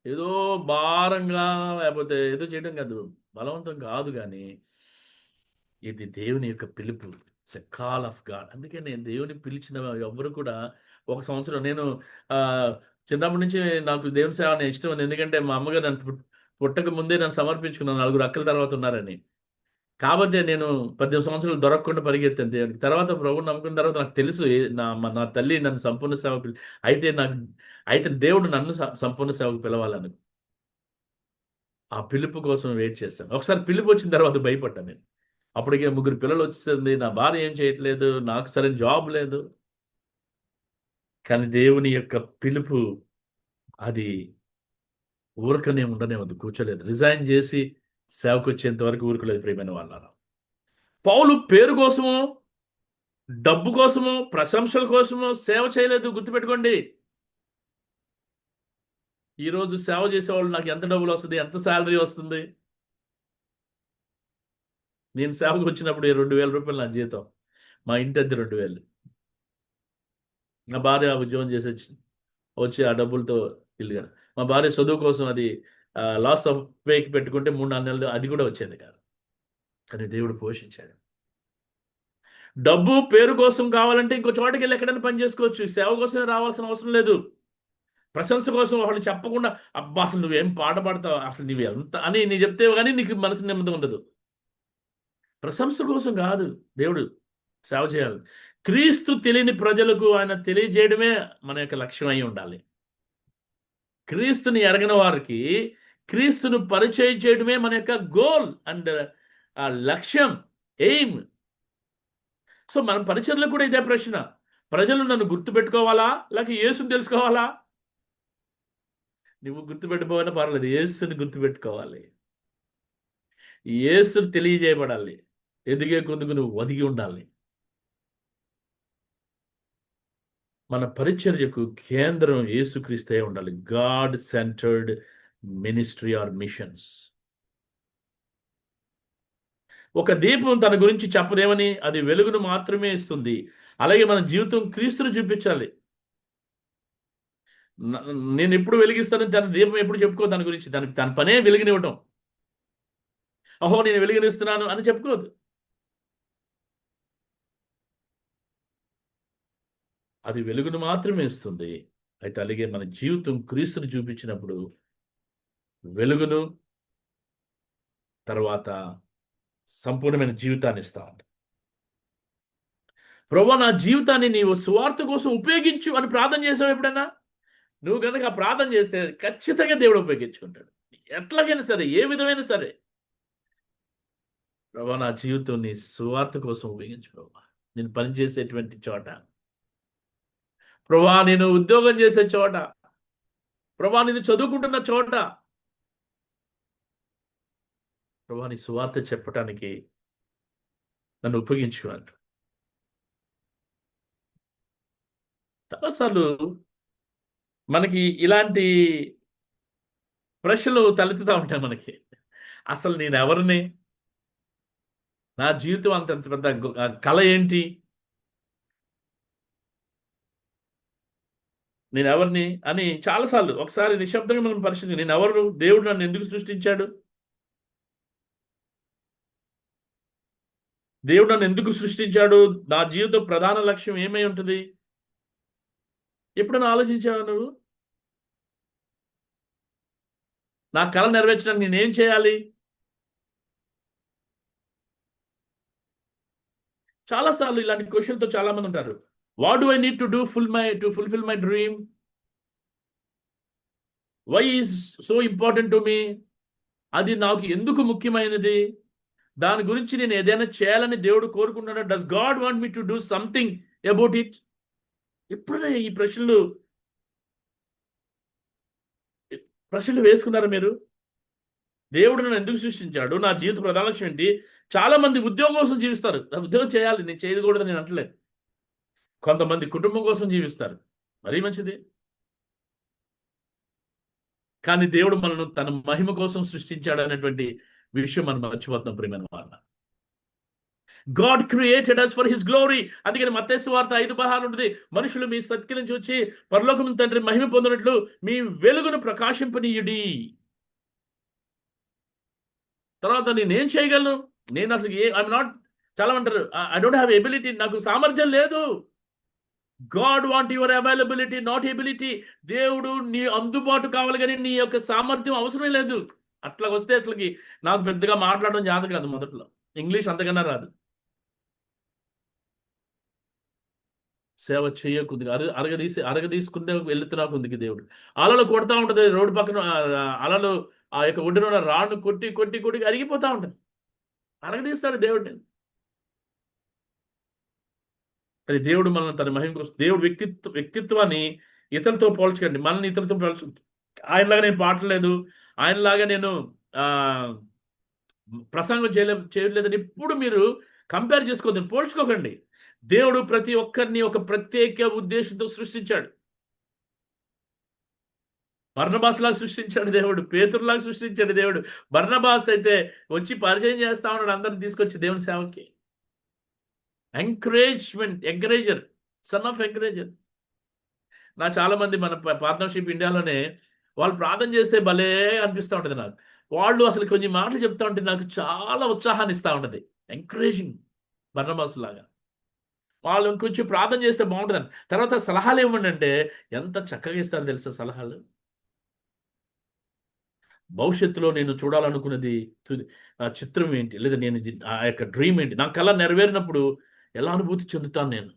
ఏదో భారంగా లేకపోతే ఏదో చేయడం కాదు, బలవంతం కాదు. కానీ ఇది దేవుని యొక్క పిలుపు. It's a call of God. అందుకే నేను దేవుని పిలిచిన ఎవరు కూడా ఒక సంవత్సరం నేను ఆ, చిన్నప్పటి నుంచి నాకు దేవుని సేవ అనేది ఇష్టం ఉంది. ఎందుకంటే మా అమ్మగారు నన్ను పుట్టక ముందే నన్ను సమర్పించుకున్నాను, 4 అక్కల తర్వాత ఉన్నారని. కాబట్టి నేను 18 సంవత్సరాలు దొరకకుండా పరిగెత్తాను దేవునికి. తర్వాత ప్రభువుని నమ్ముకున్న తర్వాత నాకు తెలుసు నా తల్లి నన్ను సంపూర్ణ సేవకు అయితే అయితే దేవుడు నన్ను సంపూర్ణ సేవకు పిలవాలని ఆ పిలుపు కోసం వెయిట్ చేశాను. ఒకసారి పిలుపు వచ్చిన తర్వాత భయపడ్డాను నేను. అప్పటికే 3 పిల్లలు వచ్చేసింది, నా భార్య ఏం చేయట్లేదు, నాకు సరైన జాబ్ లేదు. కానీ దేవుని యొక్క పిలుపు అది ఊరకనే ఉండనివ్వదు, కూర్చోలేదు. రిజైన్ చేసి సేవకొచ్చేంత వరకు ఊరుకోలేదు ప్రియమైన వాళ్ళారా. పౌలు పేరు కోసమో, డబ్బు కోసమో, ప్రశంసల కోసమో సేవ చేయలేదు. గుర్తుపెట్టుకోండి. ఈరోజు సేవ చేసేవాళ్ళు నాకు ఎంత డబ్బులు వస్తుంది, ఎంత శాలరీ వస్తుంది? నేను సేవకు వచ్చినప్పుడు 2,000 రూపాయలు నా జీతం, మా ఇంటి అద్దె 2,000. నా భార్య ఉద్యోగం చేసి వచ్చి ఆ డబ్బులతో ఇల్లు. మా భార్య చదువు కోసం అది లాస్ ఆఫ్ పేకి పెట్టుకుంటే 3-4 నెలలు అది కూడా వచ్చేది కాదు. కానీ దేవుడు పోషించాడు. డబ్బు పేరు కోసం కావాలంటే ఇంకో చోటకి వెళ్ళి ఎక్కడైనా పని చేసుకోవచ్చు. సేవ కోసమే రావాల్సిన అవసరం లేదు. ప్రశంస కోసం వాళ్ళు చెప్పకుండా, అబ్బా అసలు నువ్వేం పాట పాడతావు, అసలు నువ్వు ఎంత అని నీ చెప్తే కానీ నీకు మనసు నెమ్మది ఉండదు. ప్రశంస కోసం కాదు దేవుడు సేవ చేయాలి. క్రీస్తు తెలియని ప్రజలకు ఆయన తెలియజేయడమే మన యొక్క లక్ష్యం అయి ఉండాలి. క్రీస్తుని ఎరగని వారికి క్రీస్తును పరిచయం చేయడమే మన యొక్క గోల్ అండ్ లక్ష్యం, ఎయిమ్. సో మన పరిచయలో కూడా ఇదే ప్రశ్న. ప్రజలు నన్ను గుర్తుపెట్టుకోవాలా, లేక యేసుని తెలుసుకోవాలా? నువ్వు గుర్తుపెట్టుకోవాలని పర్లేదు, యేసుని గుర్తుపెట్టుకోవాలి. యేసుని తెలియజేయబడాలి. ఎదిగే కొద్దుకు నువ్వు ఒదిగి ఉండాలి. మన పరిచర్యకు కేంద్రం యేసుక్రీస్తే ఉండాలి. God centred ministry or missions. ఒక దీపం తన గురించి చెప్పదేమని, అది వెలుగును మాత్రమే ఇస్తుంది. అలాగే మన జీవితం క్రీస్తును చూపించాలి. నేను ఎప్పుడు వెలిగిస్తానని తన దీపం ఎప్పుడు చెప్పుకో దాని గురించి. తన పనే వెలుగునివ్వటం. అహో నేను వెలుగునిస్తున్నాను అని చెప్పుకోదు. అది వెలుగును మాత్రమే ఇస్తుంది. అయితే అలాగే మన జీవితం క్రీస్తును చూపించినప్పుడు వెలుగును, తర్వాత సంపూర్ణమైన జీవితాన్ని ఇస్తా ఉంటా. ప్రభువా నా జీవితాన్ని నీవు సువార్త కోసం ఉపయోగించు అని ప్రార్థన చేసావు ఎప్పుడైనా? నువ్వు కనుక ప్రార్థన చేస్తే ఖచ్చితంగా దేవుడు ఉపయోగించుకుంటాడు. ఎట్లాగైనా సరే, ఏ విధమైన సరే. ప్రభువా నా జీవితం నీ సువార్త కోసం ఉపయోగించు ప్రభువా. నేను పనిచేసేటువంటి చోట, ప్రభువా నేను ఉద్యోగం చేసే చోట, ప్రభువా నేను చదువుకుంటున్న చోట, ప్రభువా నీ సువార్త చెప్పటానికి నన్ను ఉపయోగించుకోవాలి. చాలాసార్లు మనకి ఇలాంటి ప్రశ్నలు తలెత్తుతూ ఉంటాయి మనకి. అసలు నేను ఎవరిని? నా జీవితం అంత పెద్ద కళ ఏంటి? నేను ఎవరిని అని చాలాసార్లు ఒకసారి నిశ్శబ్దంగా మనం పరిశీలించి నేను ఎవరు, దేవుడు నన్ను ఎందుకు సృష్టించాడు, దేవుడు నన్ను ఎందుకు సృష్టించాడు, నా జీవిత ప్రధాన లక్ష్యం ఏమై ఉంటుంది, ఎప్పుడైనా ఆలోచించావా నువ్వు? నా కళ నెరవేర్చడానికి నేనేం చేయాలి? చాలాసార్లు ఇలాంటి క్వశ్చన్తో చాలా మంది ఉంటారు. What do I need to do fulfil my dream? Why is so important to me? అది నాకు ఎందుకు ముఖ్యమైనది? దాని గురించి నేను ఏదైనా చేయాలని దేవుడు కోరుకుంటున్నాడా? Does God want me to do something about it? ఎప్పుడైనా ఈ ప్రశ్నలు వేసుకున్నారా మీరు? దేవుడు నన్ను ఎందుకు సృష్టించాడు, నా జీవిత ప్రధాన లక్ష్యం ఏంటి? చాలా మంది ఉద్యోగం కోసం జీవిస్తారు. ఉద్యోగం చేయాలి, నేను చేయకూడదని నేను అంటలేదు. కొంతమంది కుటుంబం కోసం జీవిస్తారు, మరీ మంచిది. కానీ దేవుడు మనను తన మహిమ కోసం సృష్టించాడు అనేటువంటి విషయం మనం మర్చిపోతున్నాం ప్రియమైన వాళ్ళ. God created us for his glory. అందుకని మత్తయి సువార్త 5:16 ఉంటుంది, మనుషులు మీ సత్కి నుంచి వచ్చి పరలోకం తండ్రి మహిమ పొందినట్లు మీ వెలుగును ప్రకాశింపనీయుడి. తర్వాత నేనేం చేయగలను? నేను అసలు ఐఎమ్ నాట్, చాలా అంటారు ఐ డోంట్ హ్యావ్ ఎబిలిటీ, నాకు సామర్థ్యం లేదు. God want your availability, not ability. దేవుడు నీ అందుబాటు కావాలి, కానీ నీ యొక్క సామర్థ్యం అవసరం లేదు. అట్లా వస్తే అసలుకి నాకు పెద్దగా మాట్లాడడం జాత కాదు, మొదట్లో ఇంగ్లీష్ అంతకన్నా రాదు. సేవ చేయకుంది, అరగదీసుకుంటే వెళ్తున్నా కుందికి దేవుడు. అలలు కొడతా ఉంటది రోడ్డు పక్కన, అలలు ఆ యొక్క ఒడ్డున ఉన్న రాళ్ళు కొట్టి కొట్టి కొట్టి అరిగిపోతా ఉంటుంది. అరగదీస్తాడు దేవుడిని. అది దేవుడు మనల్ని తన మహిమ కోసం, దేవుడు వ్యక్తిత్వాన్ని ఇతరులతో పోల్చకండి, మనల్ని ఇతరులతో పోల్చు. ఆయనలాగా నేను పాడలేదు, ఆయనలాగా నేను ప్రసంగం చేయలేదని ఇప్పుడు మీరు కంపేర్ చేసుకోవద్దు, పోల్చుకోకండి. దేవుడు ప్రతి ఒక్కరిని ఒక ప్రత్యేక ఉద్దేశంతో సృష్టించాడు. బర్నబాస్ లాగా సృష్టించాడు దేవుడు, పేతురులాగా సృష్టించాడు దేవుడు. బర్నబాస్ అయితే వచ్చి పరిచయం చేస్తా ఉన్నాడు అందరిని తీసుకొచ్చి దేవుని సేవకి. ఎంకరేజర్, సన్ ఆఫ్ ఎంకరేజర్. నా చాలా మంది మన పార్ట్నర్షిప్ ఇండియాలోనే వాళ్ళు ప్రార్థన చేస్తే భలే అనిపిస్తూ ఉంటుంది నాకు. వాళ్ళు అసలు కొన్ని మాటలు చెప్తా ఉంటే నాకు చాలా ఉత్సాహాన్ని ఇస్తూ ఉంటుంది. ఎంకరేజింగ్, బర్నబాస్ లాగా. వాళ్ళు ఇంకొంచెం ప్రార్థన చేస్తే బాగుంటుందని. తర్వాత సలహాలు ఇవ్వండి అంటే ఎంత చక్కగా ఇస్తారు తెలుసా సలహాలు. భవిష్యత్తులో నేను చూడాలనుకున్నది చిత్రం ఏంటి, లేదా నేను ఆ యొక్క డ్రీమ్ ఏంటి, నా కళ నెరవేరినప్పుడు ఎలా అనుభూతి చెందుతాను నేను.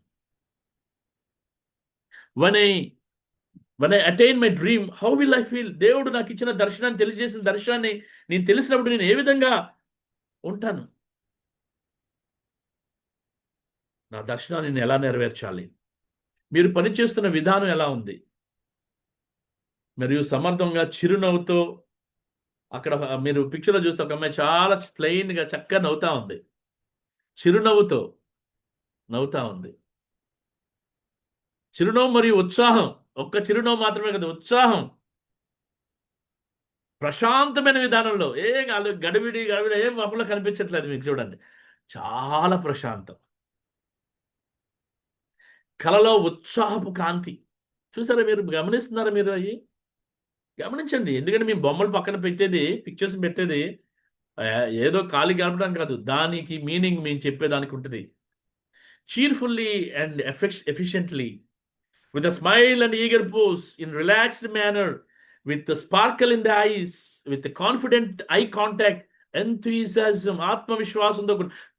when I attain my dream, how will I feel? దేవుడు నాకు ఇచ్చిన దర్శనాన్ని, తెలియజేసిన దర్శనాన్ని నేను తెలిసినప్పుడు నేను ఏ విధంగా ఉంటాను? నా దర్శనాన్ని నేను ఎలా నెరవేర్చాలి? మీరు పనిచేస్తున్న విధానం ఎలా ఉంది? మరియు సమర్థంగా చిరునవ్వుతో, అక్కడ మీరు పిక్చర్లో చూస్తే ఒక అమ్మాయి చాలా ప్లెయిన్గా చక్కగా నవ్వుతా ఉంది, చిరునవ్వుతో నవ్వుతా ఉంది. చిరునవ్వు మరియు ఉత్సాహం, ఒక్క చిరునవ్వు మాత్రమే కదా, ఉత్సాహం, ప్రశాంతమైన విధానంలో ఏ గడివిడి ఏం మొహంలో కనిపించట్లేదు మీకు. చూడండి, చాలా ప్రశాంతం. కళలో ఉత్సాహపు కాంతి చూసారా? మీరు గమనిస్తున్నారా? మీరు అవి గమనించండి. ఎందుకంటే మేము బొమ్మలు పక్కన పెట్టేది, పిక్చర్స్ పెట్టేది ఏదో ఖాళీ గడపడానికి కాదు, దానికి మీనింగ్ మేము చెప్పేదానికి ఉంటుంది. cheerfully and efficiently, with a smile and eager pose, in relaxed manner, with the sparkle in the eyes, with the confident eye contact, enthusiasm, ఆత్మవిశ్వాసంతో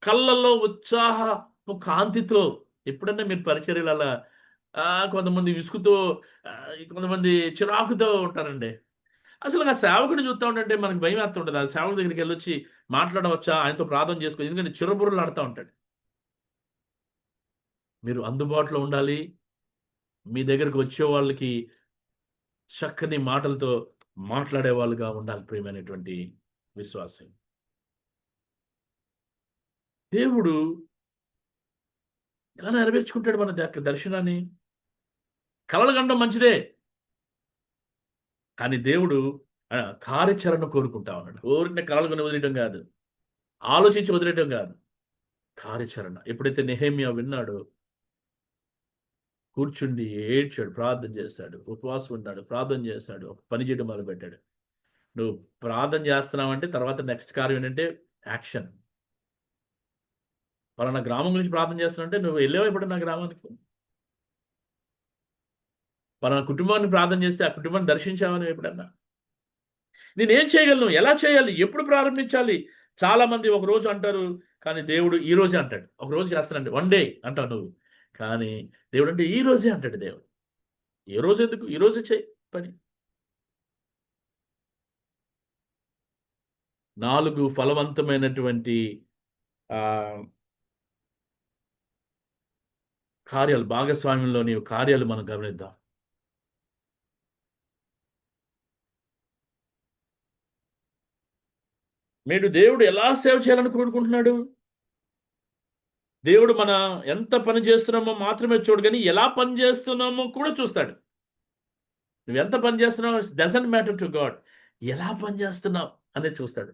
కళ్ళల్లో ఉత్సాహపు కాంతితో. ఎప్పుడన్నా మీరు పరిచర్యలు అలా కొంతమంది విసుగుతో, కొంతమంది చిరాకుతో ఉంటారండి. అసలు ఆ సేవకుడిని చూస్తూ ఉంటే మనకు భయం వేస్తూ ఉంటుంది. ఆ సేవకుడి దగ్గరికి వెళ్ళొచ్చి మాట్లాడవచ్చా, ఆయనతో ప్రార్థన చేసుకో, ఎందుకంటే చిరబుర్రలు ఆడుతూ ఉంటాడు. మీరు అందుబాటులో ఉండాలి. మీ దగ్గరకు వచ్చే వాళ్ళకి చక్కని మాటలతో మాట్లాడే వాళ్ళుగా ఉండాలి ప్రియమైనటువంటి విశ్వాసం. దేవుడు ఎలా నెరవేర్చుకుంటాడు మన దర్శనాన్ని? కలలు కనడం మంచిదే, కానీ దేవుడు కార్యాచరణ కోరుకుంటా ఉన్నాడు. ఊరికే కలలు కొని వదిలేయడం కాదు, ఆలోచించి వదిలేయడం కాదు, కార్యాచరణ. ఎప్పుడైతే నెహెమ్యా విన్నాడో, కూర్చుండి ఏడ్చాడు, ప్రార్థన చేశాడు, ఉపవాసం ఉన్నాడు, ప్రార్థన చేశాడు, ఒక పని చేయడం మొదలుపెట్టాడు. నువ్వు ప్రార్థన చేస్తున్నావంటే తర్వాత నెక్స్ట్ కార్యం ఏంటంటే యాక్షన్. పలానా గ్రామం గురించి ప్రార్థన చేస్తున్నావంటే నువ్వు వెళ్ళావా ఎప్పుడన్నా గ్రామానికి? పలానా కుటుంబాన్ని ప్రార్థన చేస్తే ఆ కుటుంబాన్ని దర్శించావా నువ్వు ఎప్పుడన్నా? నేనేం చేయగలను, ఎలా చేయాలి, ఎప్పుడు ప్రారంభించాలి? చాలా మంది ఒక రోజు అంటారు, కానీ దేవుడు ఈ రోజే అంటాడు. ఒక రోజు చేస్తానంటే 1 డే అంటావు నువ్వు, కానీ దేవుడు అంటే ఈ రోజే అంటాడు. దేవుడు ఏ రోజు ఎందుకు, ఈ రోజే చేయి పని. 4 ఫలవంతమైనటువంటి ఆ కార్యాలు, భాగస్వామ్యంలోని కార్యాలు మనం గమనిద్దాం. మీరు దేవుడు ఎలా సేవ చేయాలని కోరుకుంటున్నాడు? దేవుడు మన ఎంత పని చేస్తున్నామో మాత్రమే చూడు, కానీ ఎలా పని చేస్తున్నామో కూడా చూస్తాడు. నువ్వు ఎంత పని చేస్తున్నావు డజంట్ మ్యాటర్ టు గాడ్. ఎలా పని చేస్తున్నావు అనేది చూస్తాడు.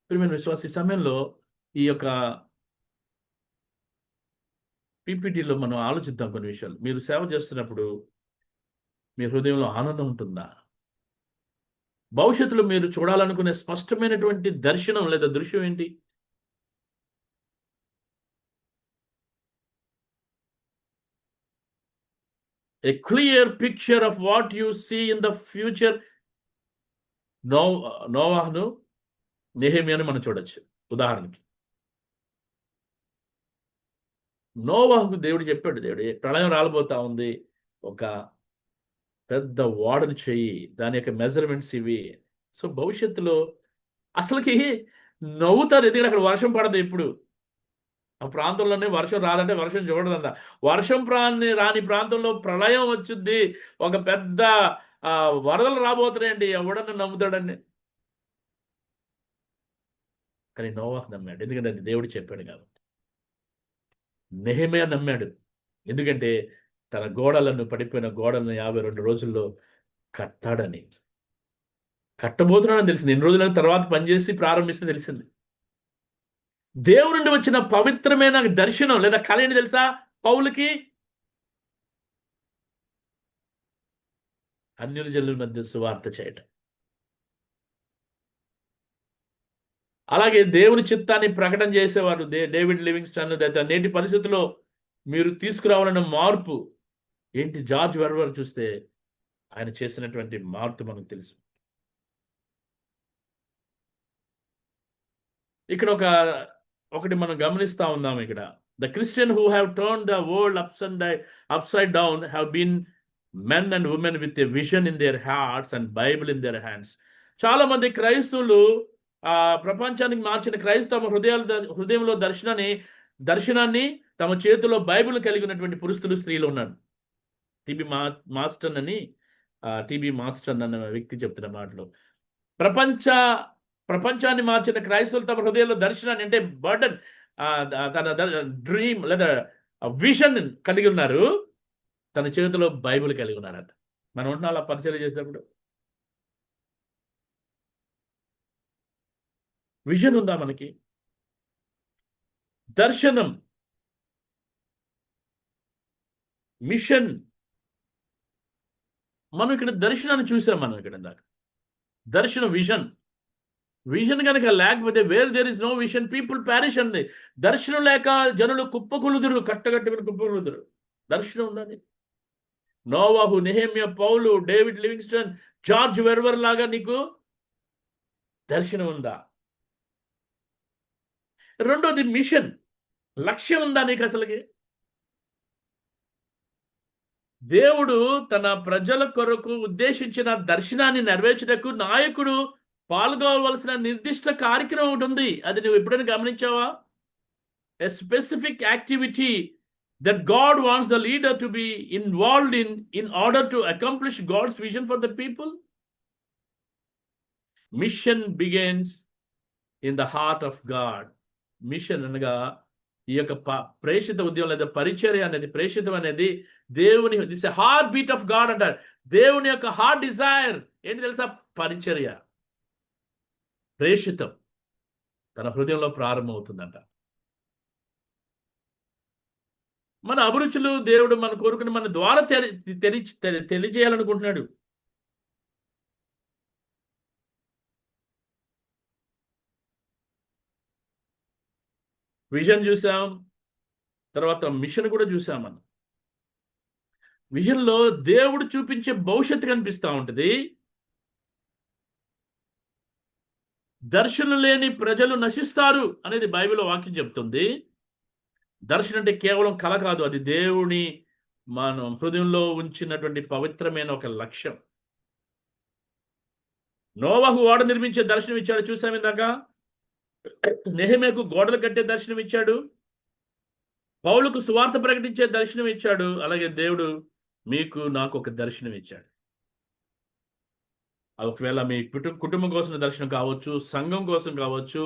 ప్రియమైన విశ్వాస, ఈ సమయంలో ఈ యొక్క పీపీటీలో మనం ఆలోచిద్దాం కొన్ని విషయాలు. మీరు సేవ చేస్తున్నప్పుడు మీ హృదయంలో ఆనందం ఉంటుందా? భవిష్యత్తులో మీరు చూడాలనుకునే స్పష్టమైనటువంటి దర్శనం లేదా దృశ్యం ఏంటి? A clear picture of what you see in the future. నోవాహును, నెహెమ్యాను మనం చూడొచ్చు ఉదాహరణకి. నోవాహుకు దేవుడు చెప్పాడు, దేవుడు ప్రళయం రాలబోతా ఉంది, ఒక పెద్ద ఓడను చెయ్యి, దాని యొక్క మెజర్మెంట్స్ ఇవి. సో భవిష్యత్తులో అసలుకి నవ్వుతారు, ఎందుకంటే అక్కడ వర్షం పడదు. ఇప్పుడు ఆ ప్రాంతంలోనే వర్షం రాదంటే వర్షం చూడదంట. వర్షం రాని ప్రాంతంలో ప్రళయం వచ్చింది, ఒక పెద్ద వరదలు రాబోతున్నాయండి, ఎవడన్నా నమ్ముతాడండి? కానీ నోవాహు నమ్మాడు, ఎందుకంటే అది దేవుడు చెప్పాడు కాబట్టి. నెహెమ్యా నమ్మాడు, ఎందుకంటే తన పడిపోయిన గోడలను 52 రోజుల్లో కట్టాడని. కట్టబోతున్నాడని తెలిసింది. 2 రోజుల తర్వాత పనిచేసి ప్రారంభిస్తే తెలిసింది. దేవుడి నుండి వచ్చిన పవిత్రమైన దర్శనం లేదా కళ ఏంటి తెలుసా పౌలుకి? అన్యుల జనుల మధ్య సువార్త చేయటం. అలాగే దేవుని చిత్తాన్ని ప్రకటన చేసేవారు డేవిడ్ లివింగ్స్టన్. నేటి పరిస్థితుల్లో మీరు తీసుకురావాలన్న మార్పు ఏంటి? జార్జ్ వెర్వర్ చూస్తే ఆయన చేసినటువంటి మార్పు మనకు తెలుసు. ఇక్కడ ఒకటి మనం గమనిస్తా ఉన్నాం. ఇక్కడ the Christian who have turn the world upside down have been men and women with a vision in their hearts and Bible in their hands. చాలా మంది క్రైస్తవులు ప్రపంచానికి మార్చిన క్రైస్తవ హృదయంలో దర్శనాన్ని తమ చేతిలో బైబిల్ కలిగి ఉన్నటువంటి పురుషులు, స్త్రీలు ఉన్నారు. టీబీ మాస్టర్ అన్న వ్యక్తి చెప్తున్న మాటలు, ప్రపంచాన్ని మార్చిన క్రైస్తవులు తమ హృదయంలో దర్శనాన్ని అంటే బర్డన్, తన డ్రీమ్ లేదా విజన్ కలిగి ఉన్నారు. తన చేతిలో బైబిల్ కలిగి ఉన్నారట. మనం ఉంటున్నా అలా పరిచయం చేసినప్పుడు విజన్ ఉందా మనకి? దర్శనం, మిషన్. మనం ఇక్కడ దర్శనాన్ని చూసాం. మనం ఇక్కడ దర్శనం, విజన్ కనుక లేకపోతే where there is no vision people perish అంది. దర్శనం లేక జనులు కుప్పకులుదురు, కట్టగట్టుకుని కుప్పకులుదురు. దర్శనం ఉందని నోవాహు, నెహెమ్యా, పౌలు, డేవిడ్ లివింగ్స్టన్, జార్జ్ వెర్వర్ లాగా నీకు దర్శనం ఉందా? రెండోది మిషన్, లక్ష్యం ఉందా నీకు? అసలుకి దేవుడు తన ప్రజల కొరకు ఉద్దేశించిన దర్శనాన్ని నెరవేర్చుటకు నాయకుడు పాల్గొవలసిన నిర్దిష్ట కార్యక్రమం ఒకటి ఉంది. అది నువ్వు ఎప్పుడైనా గమనించావా? A specific activity that God wants the leader to be involved in order to accomplish God's vision for the people. Mission begins in the heart of God. Mission అనగా ఈ యొక్క ప్రేషిత ఉద్యమం లేదా పరిచర్య అనేది, ప్రేషితం అనేది దేవుని this heart beat of God అంటారు. దేవుని యొక్క హార్ట్ డిజైర్ ఏంటి తెలుసా? పరిచర్య, ప్రేషితం. తన హృదయంలో ప్రారంభమవుతుందంట. మన అభిరుచులు దేవుడు మన కోరుకుని మన ద్వారా తెలియజేయాలనుకుంటున్నాడు. విజన్ చూసాం, తర్వాత మిషన్ కూడా చూసాం. మనం విజన్లో దేవుడు చూపించే భవిష్యత్తు కనిపిస్తూ ఉంటుంది. దర్శనం లేని ప్రజలు నశిస్తారు అనేది బైబిల్ వాక్యం చెప్తుంది. దర్శనం అంటే కేవలం కళ కాదు, అది దేవుని మనం హృదయంలో ఉంచినటువంటి పవిత్రమైన ఒక లక్ష్యం. నోవహు ఓడ నిర్మించే దర్శనం ఇచ్చాడు, చూసాం ఇందాక. నెహెమ్యాకు గోడలు కట్టే దర్శనం ఇచ్చాడు. పౌలుకు సువార్త ప్రకటించే దర్శనం ఇచ్చాడు. అలాగే దేవుడు మీకు నాకు ఒక దర్శనం ఇచ్చాడు. ఒకవేళ మీ కుటుంబం కోసం దర్శనం కావచ్చు, సంఘం కోసం కావచ్చు,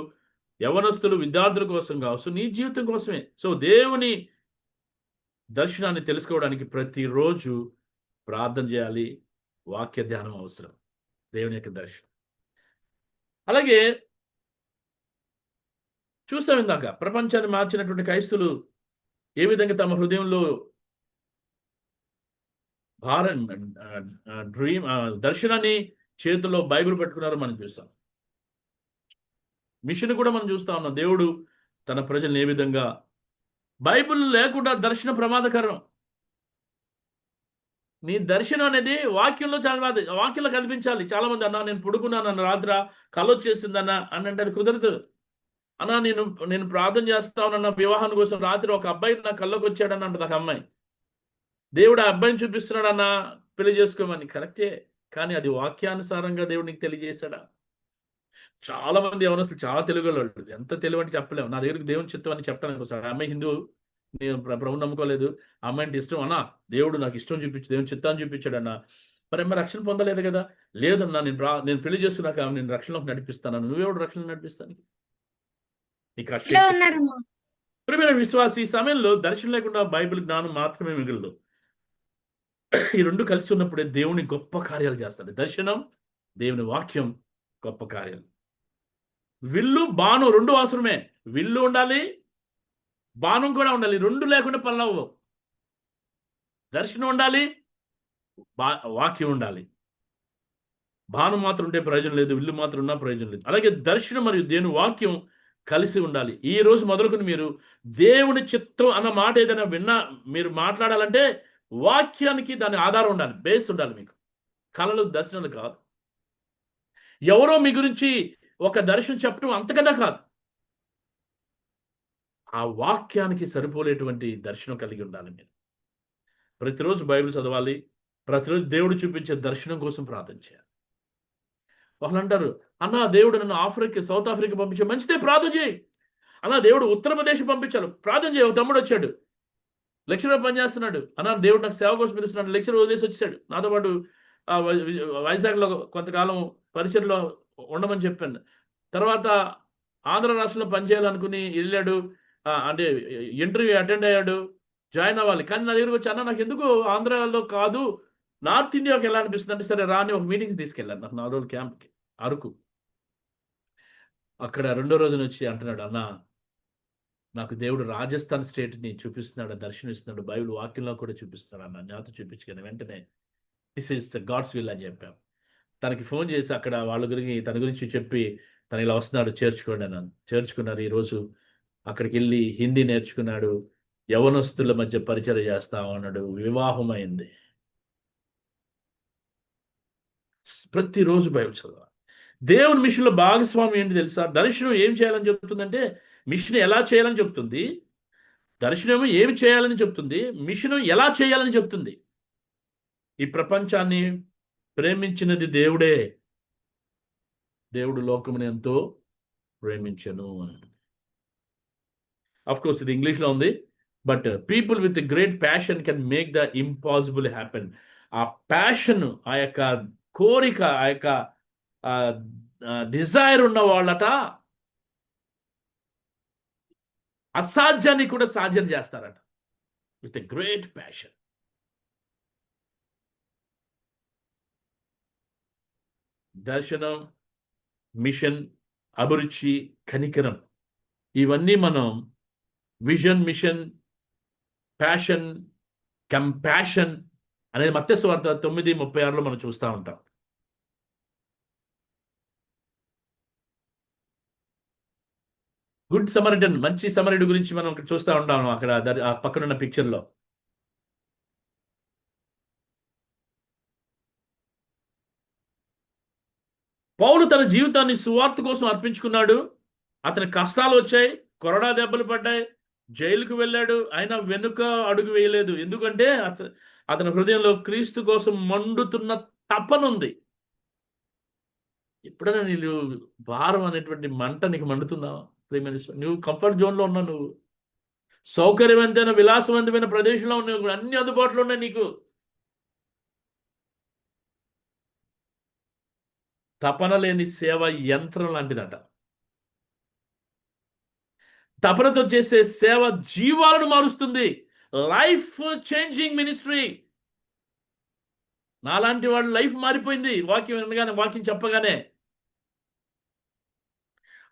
యవనస్తులు విద్యార్థుల కోసం కావచ్చు, నీ జీవితం కోసమే. సో దేవుని దర్శనాన్ని తెలుసుకోవడానికి ప్రతిరోజు ప్రార్థన చేయాలి, వాక్య ధ్యానం అవసరం, దేవుని యొక్క దర్శనం. అలాగే చూసాం ఇందాక, ప్రపంచాన్ని మార్చినటువంటి క్రైస్తులు ఏ విధంగా తమ హృదయంలో దర్శనాన్ని చేతుల్లో బైబిల్ పెట్టుకున్నారో మనం చూస్తాం. మిషన్ కూడా మనం చూస్తా ఉన్నాం. దేవుడు తన ప్రజల్ని ఏ విధంగా, బైబిల్ లేకుండా దర్శనం ప్రమాదకరం. నీ దర్శనం అనేది వాక్యంలో వాక్యంలో కనిపించాలి. చాలా మంది అన్నా నేను పడుకున్నాను అన్న, రాత్ర కళ వచ్చేసిందన్న అని అంటే అది కుదరదు. అన్నా నేను ప్రార్థన చేస్తా ఉన్నా వివాహం కోసం, రాత్రి ఒక అబ్బాయి నా కళ్ళకు వచ్చాడని అంటది ఒక అమ్మాయి. దేవుడు ఆ అబ్బాయిని చూపిస్తున్నాడు అన్న పెళ్లి చేసుకోమని. కరెక్టే, కానీ అది వాక్యానుసారంగా దేవుడు నీకు తెలియజేశాడా? చాలా మంది యవనస్తులు చాలా తెలుగులో, ఎంత తెలుగు అంటే చెప్పలేము. నా దగ్గరికి దేవుని చిత్తం అని చెప్పడానికి వస్తాడు. ఆ అమ్మాయి హిందూ, నేను ప్రభు నమ్ముకోలేదు, ఆ అమ్మాయి ఇష్టం అన్నా, దేవుడు నాకు ఇష్టం చూపించి దేవుని చిత్తాన్ని చూపించాడు అన్న. మరి అమ్మాయి రక్షణ పొందలేదు కదా. లేదన్నా నేను పెళ్లి చేసుకున్నాక నేను రక్షణలోకి నడిపిస్తాను. నువ్వెవడు రక్షణ నడిపిస్తాను? నీకు ఆ శక్తి. ప్రియమైన విశ్వాసి, ఈ సమయంలో దర్శనం లేకుండా బైబిల్ జ్ఞానం మాత్రమే మిగిలదు. ఈ రెండు కలిసి ఉన్నప్పుడే దేవుని గొప్ప కార్యాలు చేస్తాడు. దర్శనం, దేవుని వాక్యం, గొప్ప కార్యాలు. విల్లు బాణం రెండు అవసరమే. విల్లు ఉండాలి, బాణం కూడా ఉండాలి. రెండు లేకుండా పనులవ్వవు. దర్శనం ఉండాలి, వాక్యం ఉండాలి. బాణం మాత్రం ఉంటే ప్రయోజనం లేదు, విల్లు మాత్రం ఉన్నా ప్రయోజనం లేదు. అలాగే దర్శనం మరియు దేవుని వాక్యం కలిసి ఉండాలి. ఈ రోజు మొదలుకొని మీరు దేవుని చిత్తం అన్న మాట ఏదైనా మీరు మాట్లాడాలంటే వాక్యానికి దాని ఆధారం ఉండాలి, బేస్ ఉండాలి. మీకు కళలు దర్శనాలు కాదు. ఎవరో మీ గురించి ఒక దర్శనం చెప్పడం అంతకన్నా కాదు. ఆ వాక్యానికి సరిపోలేటువంటి దర్శనం కలిగి ఉండాలి. మీరు ప్రతిరోజు బైబిల్ చదవాలి. ప్రతిరోజు దేవుడు చూపించే దర్శనం కోసం ప్రార్థన చేయాలి. వాళ్ళు అంటారు, అన్నా దేవుడు నన్ను సౌత్ ఆఫ్రికా పంపించాడు. మంచిదే, ప్రార్థన చేయి. అన్నా దేవుడు ఉత్తరప్రదేశ్ పంపించాడు, ప్రార్థన చేయి. తమ్ముడు వచ్చాడు, లెక్చరర్ పనిచేస్తున్నాడు. అన్నా దేవుడు నాకు సేవ కోసం పిలుస్తున్నాడు, లెక్చర్ వదిలేసి వచ్చాడు. నాతో పాటు వైజాగ్లో కొంతకాలం పరిచయలో ఉండమని చెప్పాను. తర్వాత ఆంధ్ర రాష్ట్రంలో పనిచేయాలనుకుని వెళ్ళాడు. అంటే ఇంటర్వ్యూ అటెండ్ అయ్యాడు, జాయిన్ అవ్వాలి. కానీ నా దగ్గరకు వచ్చి, అన్న నాకు ఎందుకు ఆంధ్రాలో కాదు నార్త్ ఇండియాకి వెళ్ళాలనిపిస్తుంది అంటే, సరే రాని ఒక మీటింగ్స్ తీసుకెళ్ళాను. నాకు 4 రోజుల క్యాంప్కి అరకు. అక్కడ రెండో రోజున వచ్చి అంటున్నాడు, అన్న నాకు దేవుడు రాజస్థాన్ స్టేట్ని చూపిస్తున్నాడు, దర్శనం ఇస్తున్నాడు, బైబిల్ వాక్యంలో కూడా చూపిస్తున్నాడు అన్న, నాతో చూపించుకొని. వెంటనే దిస్ ఈస్ గాడ్స్ విల్ అని చెప్పాం. తనకి ఫోన్ చేసి అక్కడ వాళ్ళ గురించి తన గురించి చెప్పి, తను ఇలా వస్తున్నాడు చేర్చుకోండి అన్నాను. చేర్చుకున్నారు. ఈరోజు అక్కడికి వెళ్ళి హిందీ నేర్చుకున్నాడు, యవనస్తుల మధ్య పరిచయం చేస్తా ఉన్నాడు, వివాహం అయింది. ప్రతిరోజు బైబిల్ చదవాలి. దేవుని మిషన్లో భాగస్వామి ఏంటి తెలుసా? దర్శనం ఏం చేయాలని చెప్తుందంటే, మిషన్ ఎలా చేయాలని చెప్తుంది. దర్శనం ఏమి చేయాలని చెప్తుంది, మిషన్ ఎలా చేయాలని చెప్తుంది. ఈ ప్రపంచాన్ని ప్రేమించినది దేవుడే. దేవుడు లోకముని ఎంతో ప్రేమించను అని. ఆఫ్ కోర్స్ ఇది ఇంగ్లీష్లో ఉంది, but people with great passion can make the impossible happen. ఆ ప్యాషన్, ఆ యొక్క కోరిక, ఆ యొక్క డిజైర్ ఉన్న వాళ్ళట అసాధ్యాన్ని కూడా సాధ్యం చేస్తారట, విత్ ఎ గ్రేట్ ప్యాషన్. దర్శనం, మిషన్ అభిరుచి, కనికరం, ఇవన్నీ మనం విజన్, మిషన్, ప్యాషన్, కంపాషన్ అనేది మత్తయి సువార్త 9:36లో మనం చూస్తూ ఉంటాం. గుడ్ సమరిటన్, మంచి సమరుడు గురించి మనం ఇక్కడ చూస్తూ ఉంటాం. అక్కడ ఆ పక్కనున్న పిక్చర్లో పౌలు తన జీవితాన్ని సువార్త కోసం అర్పించుకున్నాడు. అతని కష్టాలు వచ్చాయి, కొరడా దెబ్బలు పడ్డాయి, జైలుకు వెళ్ళాడు. అయినా వెనుక అడుగు వేయలేదు. ఎందుకంటే అతని హృదయంలో క్రీస్తు కోసం మండుతున్న తపనుంది. ఎప్పుడైనా నీళ్ళు భారం అనేటువంటి మంట నీకు మండుతుందా? నువ్వు కంఫర్ట్ జోన్లో ఉన్నావు, నువ్వు సౌకర్యవంతమైన విలాసవంతమైన ప్రదేశంలో ఉన్నావు, అన్ని అందుబాటులో ఉన్నాయి నీకు. తపన లేని సేవ యంత్రం లాంటిదట. తపనతో చేసే సేవ జీవాలను మారుస్తుంది. Life changing ministry. నాలాంటి వాళ్ళ లైఫ్ మారిపోయింది వాక్యం వినగానే, వాక్యం చెప్పగానే.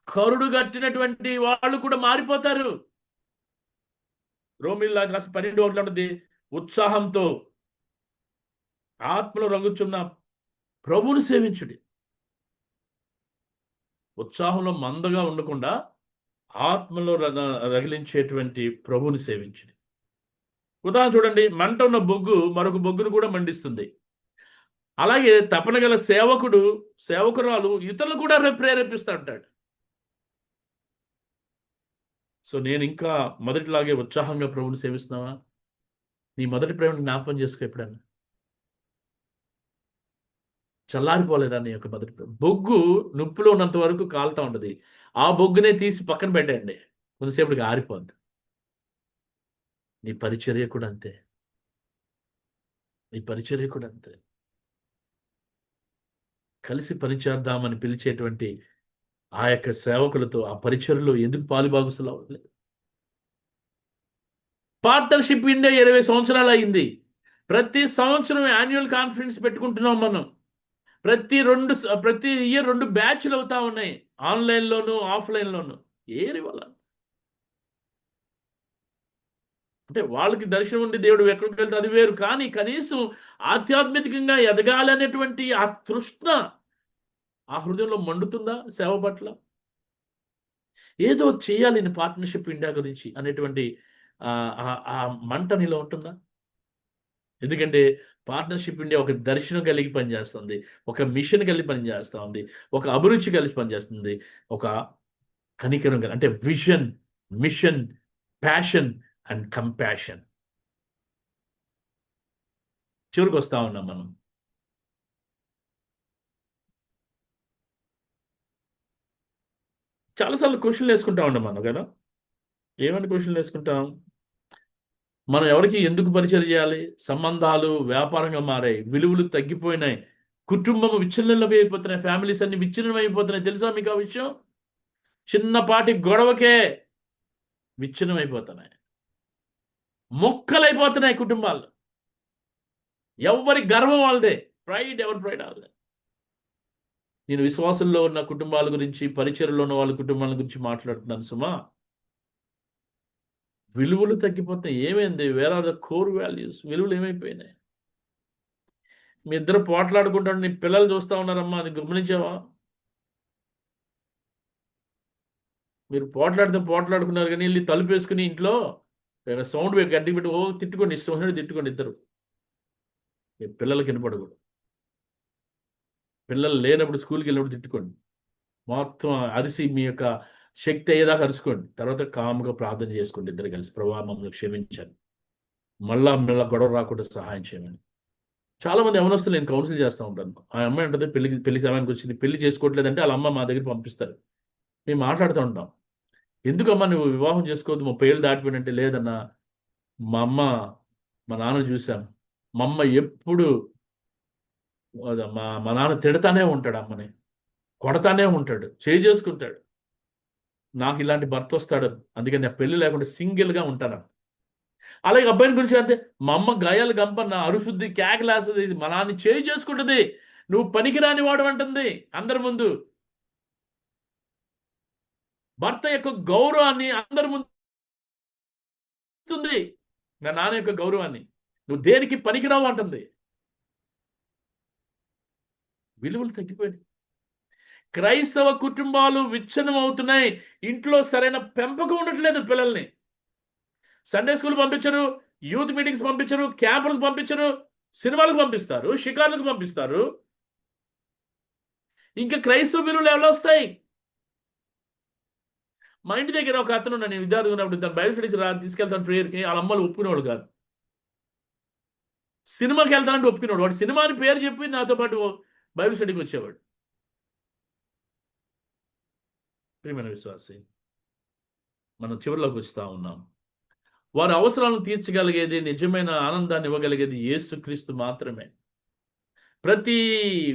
కరుడు కట్టినటువంటి వాళ్ళు కూడా మారిపోతారు. రోమిల్లా రాసి 12 ఉంటుంది, ఉత్సాహంతో ఆత్మలో రగుచున్న ప్రభువుని సేవించుడి. ఉత్సాహంలో మందగా ఉండకుండా ఆత్మలో రగిలించేటువంటి ప్రభువుని సేవించుడి. ఉదాహరణ చూడండి, మంట ఉన్న బొగ్గు మరొక బొగ్గును కూడా మండిస్తుంది. అలాగే తపన గల సేవకుడు, సేవకురాలు ఇతరులు కూడా ప్రేరేపిస్తూ ఉంటాడు. సో నేను ఇంకా మొదటిలాగే ఉత్సాహంగా ప్రభువుని సేవిస్తున్నావా? నీ మొదటి ప్రేమను జ్ఞాపకం చేసుకో. ఎప్పుడన్నా చల్లారిపోలేదా నీ యొక్క మొదటి ప్రేమ? బొగ్గు నొప్పిలో ఉన్నంత వరకు కాలుతా ఉంటుంది. ఆ బొగ్గునే తీసి పక్కన పెట్టండి, కొంతసేపటికి ఆరిపోద్ది. నీ పరిచర్య కూడా అంతే. నీ పరిచర్య కూడా అంతే. కలిసి పనిచేద్దామని పిలిచేటువంటి ఆ యొక్క సేవకులతో ఆ పరిచర్యలో ఎందుకు పాలుభాగస్తులు అవ్వలేదు? పార్ట్నర్షిప్ ఇండియా 20 సంవత్సరాలు అయింది. ప్రతి సంవత్సరం యాన్యువల్ కాన్ఫరెన్స్ పెట్టుకుంటున్నాం మనం. ప్రతి ఇయర్ 2 బ్యాచ్లు అవుతా ఉన్నాయి, ఆన్లైన్లోను ఆఫ్లైన్లోను. ఏరి వాళ్ళ అంటే వాళ్ళకి దర్శనం ఉండి దేవుడు ఎక్కడికి వెళ్తే అది వేరు, కానీ కనీసం ఆధ్యాత్మికంగా ఎదగాలి అనేటువంటి ఆ తృష్ణ ఆ హృదయంలో మండుతుందా సేవ పట్ల? ఏదో చేయాలి నేను పార్ట్నర్షిప్ ఇండియా గురించి అనేటువంటి ఆ మంట నీలో ఉంటుందా? ఎందుకంటే పార్ట్నర్షిప్ ఇండియా ఒక దర్శనం కలిగి పనిచేస్తుంది, ఒక మిషన్ కలిగి పనిచేస్తుంది, ఒక అభిరుచి కలిసి పనిచేస్తుంది, ఒక కనికరం కలిగి, అంటే vision, mission, passion and compassion. చివరికి వస్తా ఉన్నాం మనం. చాలాసార్లు క్వశ్చన్లు వేసుకుంటా ఉన్నాం మనం కదా. ఏమని క్వశ్చన్లు వేసుకుంటాం? మనం ఎవరికి ఎందుకు పరిచయం చేయాలి? సంబంధాలు వ్యాపారంగా మారాయి, విలువలు తగ్గిపోయినాయి, కుటుంబం విచ్ఛిన్నం అయిపోతున్నాయి, ఫ్యామిలీస్ అన్ని విచ్ఛిన్నం అయిపోతున్నాయి. తెలుసా మీకు ఆ విషయం? చిన్నపాటి గొడవకే విచ్ఛిన్నం అయిపోతున్నాయి, మొక్కలైపోతున్నాయి కుటుంబాలు. ఎవరి గర్వం వాళ్ళదే, ఎవరి ప్రైడ్ వాళ్ళదే. నేను విశ్వాసంలో ఉన్న కుటుంబాల గురించి, పరిచయంలో ఉన్న వాళ్ళ కుటుంబాల గురించి మాట్లాడుతున్నాను సుమా. విలువలు తగ్గిపోతున్నాయి. ఏమైంది? Where are the core values? విలువలు ఏమైపోయినాయి? మీ ఇద్దరు పోట్లాడుకుంటాడు, నీ పిల్లలు చూస్తూ ఉన్నారమ్మా, అది గమనించావా? మీరు పోట్లాడుకున్నారు కానీ వెళ్ళి తలుపు వేసుకుని ఇంట్లో సౌండ్ గడ్డి పెట్టి తిట్టుకోండి, ఇష్టం వచ్చినట్టు తిట్టుకోండి ఇద్దరు. మీ పిల్లలకి వినపడకూడదు. పిల్లలు లేనప్పుడు స్కూల్కి వెళ్ళినప్పుడు తిట్టుకోండి. మొత్తం అరిసి మీ యొక్క శక్తి అయ్యేదాకా అరుచుకోండి. తర్వాత కామ్గా ప్రార్థన చేసుకోండి ఇద్దరు కలిసి, ప్రభావ మమ్మల్ని క్షమించాలి, మళ్ళా గొడవ రాకుండా సహాయం చేయమని. చాలా మంది యవనస్తులు నేను కౌన్సిల్ చేస్తూ ఉంటాను. ఆ అమ్మాయి అంటే పెళ్లి సమయానికి వచ్చింది, పెళ్లి చేసుకోవట్లేదంటే వాళ్ళ అమ్మ మా దగ్గర పంపిస్తారు. మేము మాట్లాడుతూ ఉంటాం, ఎందుకమ్మా నువ్వు వివాహం చేసుకోవద్దు, 30 ఏళ్ళు దాటిపోయినంటే. లేదన్నా, మా అమ్మ, మా నాన్న చూశాను, మా అమ్మ ఎప్పుడు మా నాన్న తిడతానే ఉంటాడు, అమ్మని కొడతానే ఉంటాడు, చేసుకుంటాడు. నాకు ఇలాంటి భర్త వస్తాడు, అందుకని నేను పెళ్లి లేకుండా సింగిల్గా ఉంటాను. అలాగే అబ్బాయిని గురించి అంటే, మా అమ్మ గాయాలు గంపన్న అరుశుద్ధి కేకలేస్తుంది, మా నాన్న చేయి చేసుకుంటుంది, నువ్వు పనికిరాని వాడు అంటుంది అందరి ముందు. భర్త యొక్క గౌరవాన్ని అందరి ముందు ఇస్తుంది. నా నాన్న యొక్క గౌరవాన్ని నువ్వు దేనికి పనికిరావు అంటుంది. విలువలు తగ్గిపోయాయి. క్రైస్తవ కుటుంబాలు విచ్ఛిన్నం అవుతున్నాయి. ఇంట్లో సరైన పెంపకం ఉండట్లేదు. పిల్లల్ని సండే స్కూల్ పంపించరు, యూత్ మీటింగ్స్ పంపించరు, క్యాంపులకు పంపించరు, సినిమాలకు పంపిస్తారు, షికార్లకు పంపిస్తారు. ఇంకా క్రైస్తవ విలువలు ఎలా వస్తాయి? మా ఇంటి దగ్గర ఒక అతను నేను విద్యార్థి ఉన్నప్పుడు తను బైబిల్ స్టడీస్ తీసుకెళ్తాను ప్రేయర్కి. వాళ్ళ అమ్మలు ఒప్పుకునేవాడు కాదు. సినిమాకి వెళ్తానంటే ఒప్పుకునేవాడు. వాడు సినిమాని పేరు చెప్పి నాతో పాటు బైబిల్ స్టడీకి వచ్చేవాడు. ప్రియమైన విశ్వాసి, మనం చివరిలోకి వస్తూ ఉన్నాం. వారి అవసరాలను తీర్చగలిగేది, నిజమైన ఆనందాన్ని ఇవ్వగలిగేది యేసుక్రీస్తు మాత్రమే. ప్రతి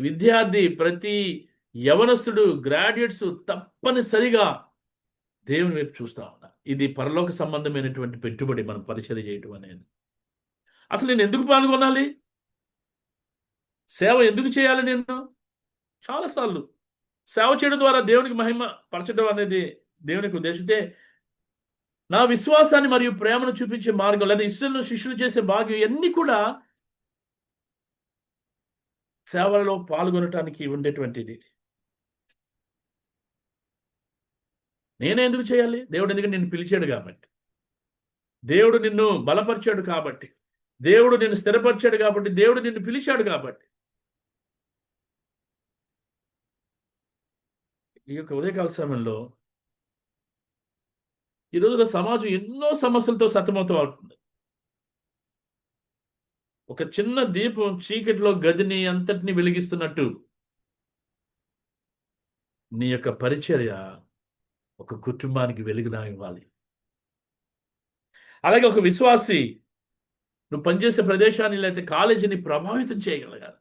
విద్యార్థి, ప్రతి యవనస్తుడు, గ్రాడ్యుయేట్స్ తప్పనిసరిగా దేవుని వైపు చూస్తూ ఉన్నారు. ఇది పరలోక సంబంధమైనటువంటి పెట్టుబడి, మనం పరిచర్య చేయటం అనేది. అసలు నేను ఎందుకు పాల్గొనాలి? సేవ ఎందుకు చేయాలి? నేను చాలాసార్లు సేవ చేయడం ద్వారా దేవునికి మహిమ పరచడం అనేది దేవునికి ఉద్దేశితే నా విశ్వాసాన్ని మరియు ప్రేమను చూపించే మార్గం, లేదా ఇస్రాయేలును శిష్యులు చేసే భాగ్యం, ఇవన్నీ కూడా సేవలలో పాల్గొనటానికి ఉండేటువంటిది. నేనే ఎందుకు చేయాలి? దేవుడు ఎందుకంటే నిన్ను పిలిచాడు కాబట్టి, దేవుడు నిన్ను బలపరిచాడు కాబట్టి, దేవుడు నిన్ను స్థిరపరిచాడు కాబట్టి, దేవుడు నిన్ను పిలిచాడు కాబట్టి. ఈ యొక్క ఉదయకాల సమయంలో ఈ రోజున సమాజం ఎన్నో సమస్యలతో సతమతం అవుతుంది. ఒక చిన్న దీపం చీకటిలో గదిని అంతటిని వెలిగిస్తున్నట్టు నీ యొక్క పరిచర్య ఒక కుటుంబానికి వెలుగునా ఇవ్వాలి. అలాగే ఒక విశ్వాసి నువ్వు పనిచేసే ప్రదేశాన్ని లేకపోతే కాలేజీని ప్రభావితం చేయగలగాలి.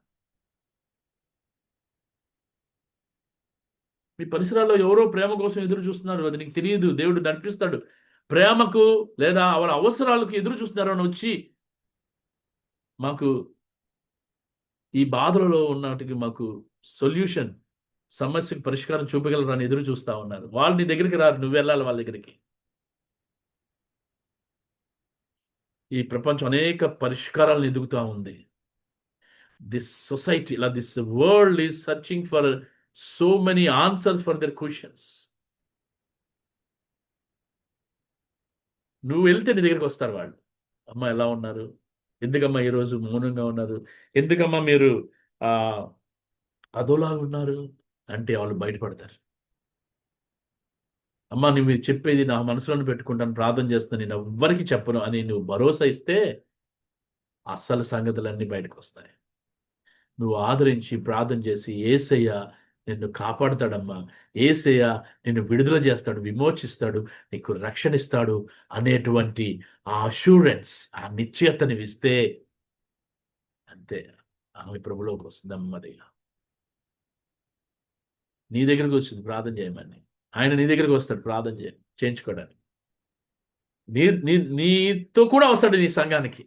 మీ పరిసరాల్లో ఎవరో ప్రేమ కోసం ఎదురు చూస్తున్నారు, అది నీకు తెలియదు. దేవుడు నడిపిస్తాడు. ప్రేమకు లేదా వాళ్ళ అవసరాలకు ఎదురు చూస్తున్నారు అని వచ్చి మాకు ఈ బాధలలో ఉన్నటికి మాకు సొల్యూషన్, సమస్యకు పరిష్కారం చూపగలరు అని ఎదురు చూస్తూ ఉన్నారు. వాళ్ళు నీ దగ్గరికి రారు, నువ్వు వెళ్ళాలి వాళ్ళ దగ్గరికి. ఈ ప్రపంచం అనేక పరిష్కారాలను ఎదుగుతూ ఉంది. దిస్ సొసైటీ, ఇలా this world is searching for so many answers for their questions. నువ్వు వెళ్తే నీ దగ్గరికి వస్తారు వాళ్ళు. అమ్మ ఎలా ఉన్నారు? ఎందుకమ్మా ఈరోజు మౌనంగా ఉన్నారు? ఎందుకమ్మా మీరు అదోలాగా ఉన్నారు అంటే వాళ్ళు బయటపడతారు. అమ్మ నువ్వు చెప్పేది నా మనసులోనే పెట్టుకుంటాను, ప్రార్థన చేస్తాను, నేను ఎవ్వరికి చెప్పను అని నువ్వు భరోసా ఇస్తే అస్సలు సంగతులన్నీ బయటకు వస్తాయి. నువ్వు ఆదరించి ప్రార్థన చేసి యేసయ్య నిన్ను కాపాడుతాడమ్మా, యేసయ్య నిన్ను విడుదల చేస్తాడు, విమోచిస్తాడు, నీకు రక్షణ ఇస్తాడు అనేటువంటి ఆ అష్యూరెన్స్, ఆ నిశ్చయతని ఇస్తే అంతే, ఆమె ప్రభులోకి వస్తుంది నెమ్మదిగా. నీ దగ్గరకు వస్తుంది ప్రార్థన చేయమని. ఆయన నీ దగ్గరకు వస్తాడు ప్రార్థన చేయించుకోవడానికి. నీతో కూడా వస్తాడు నీ సంఘానికి.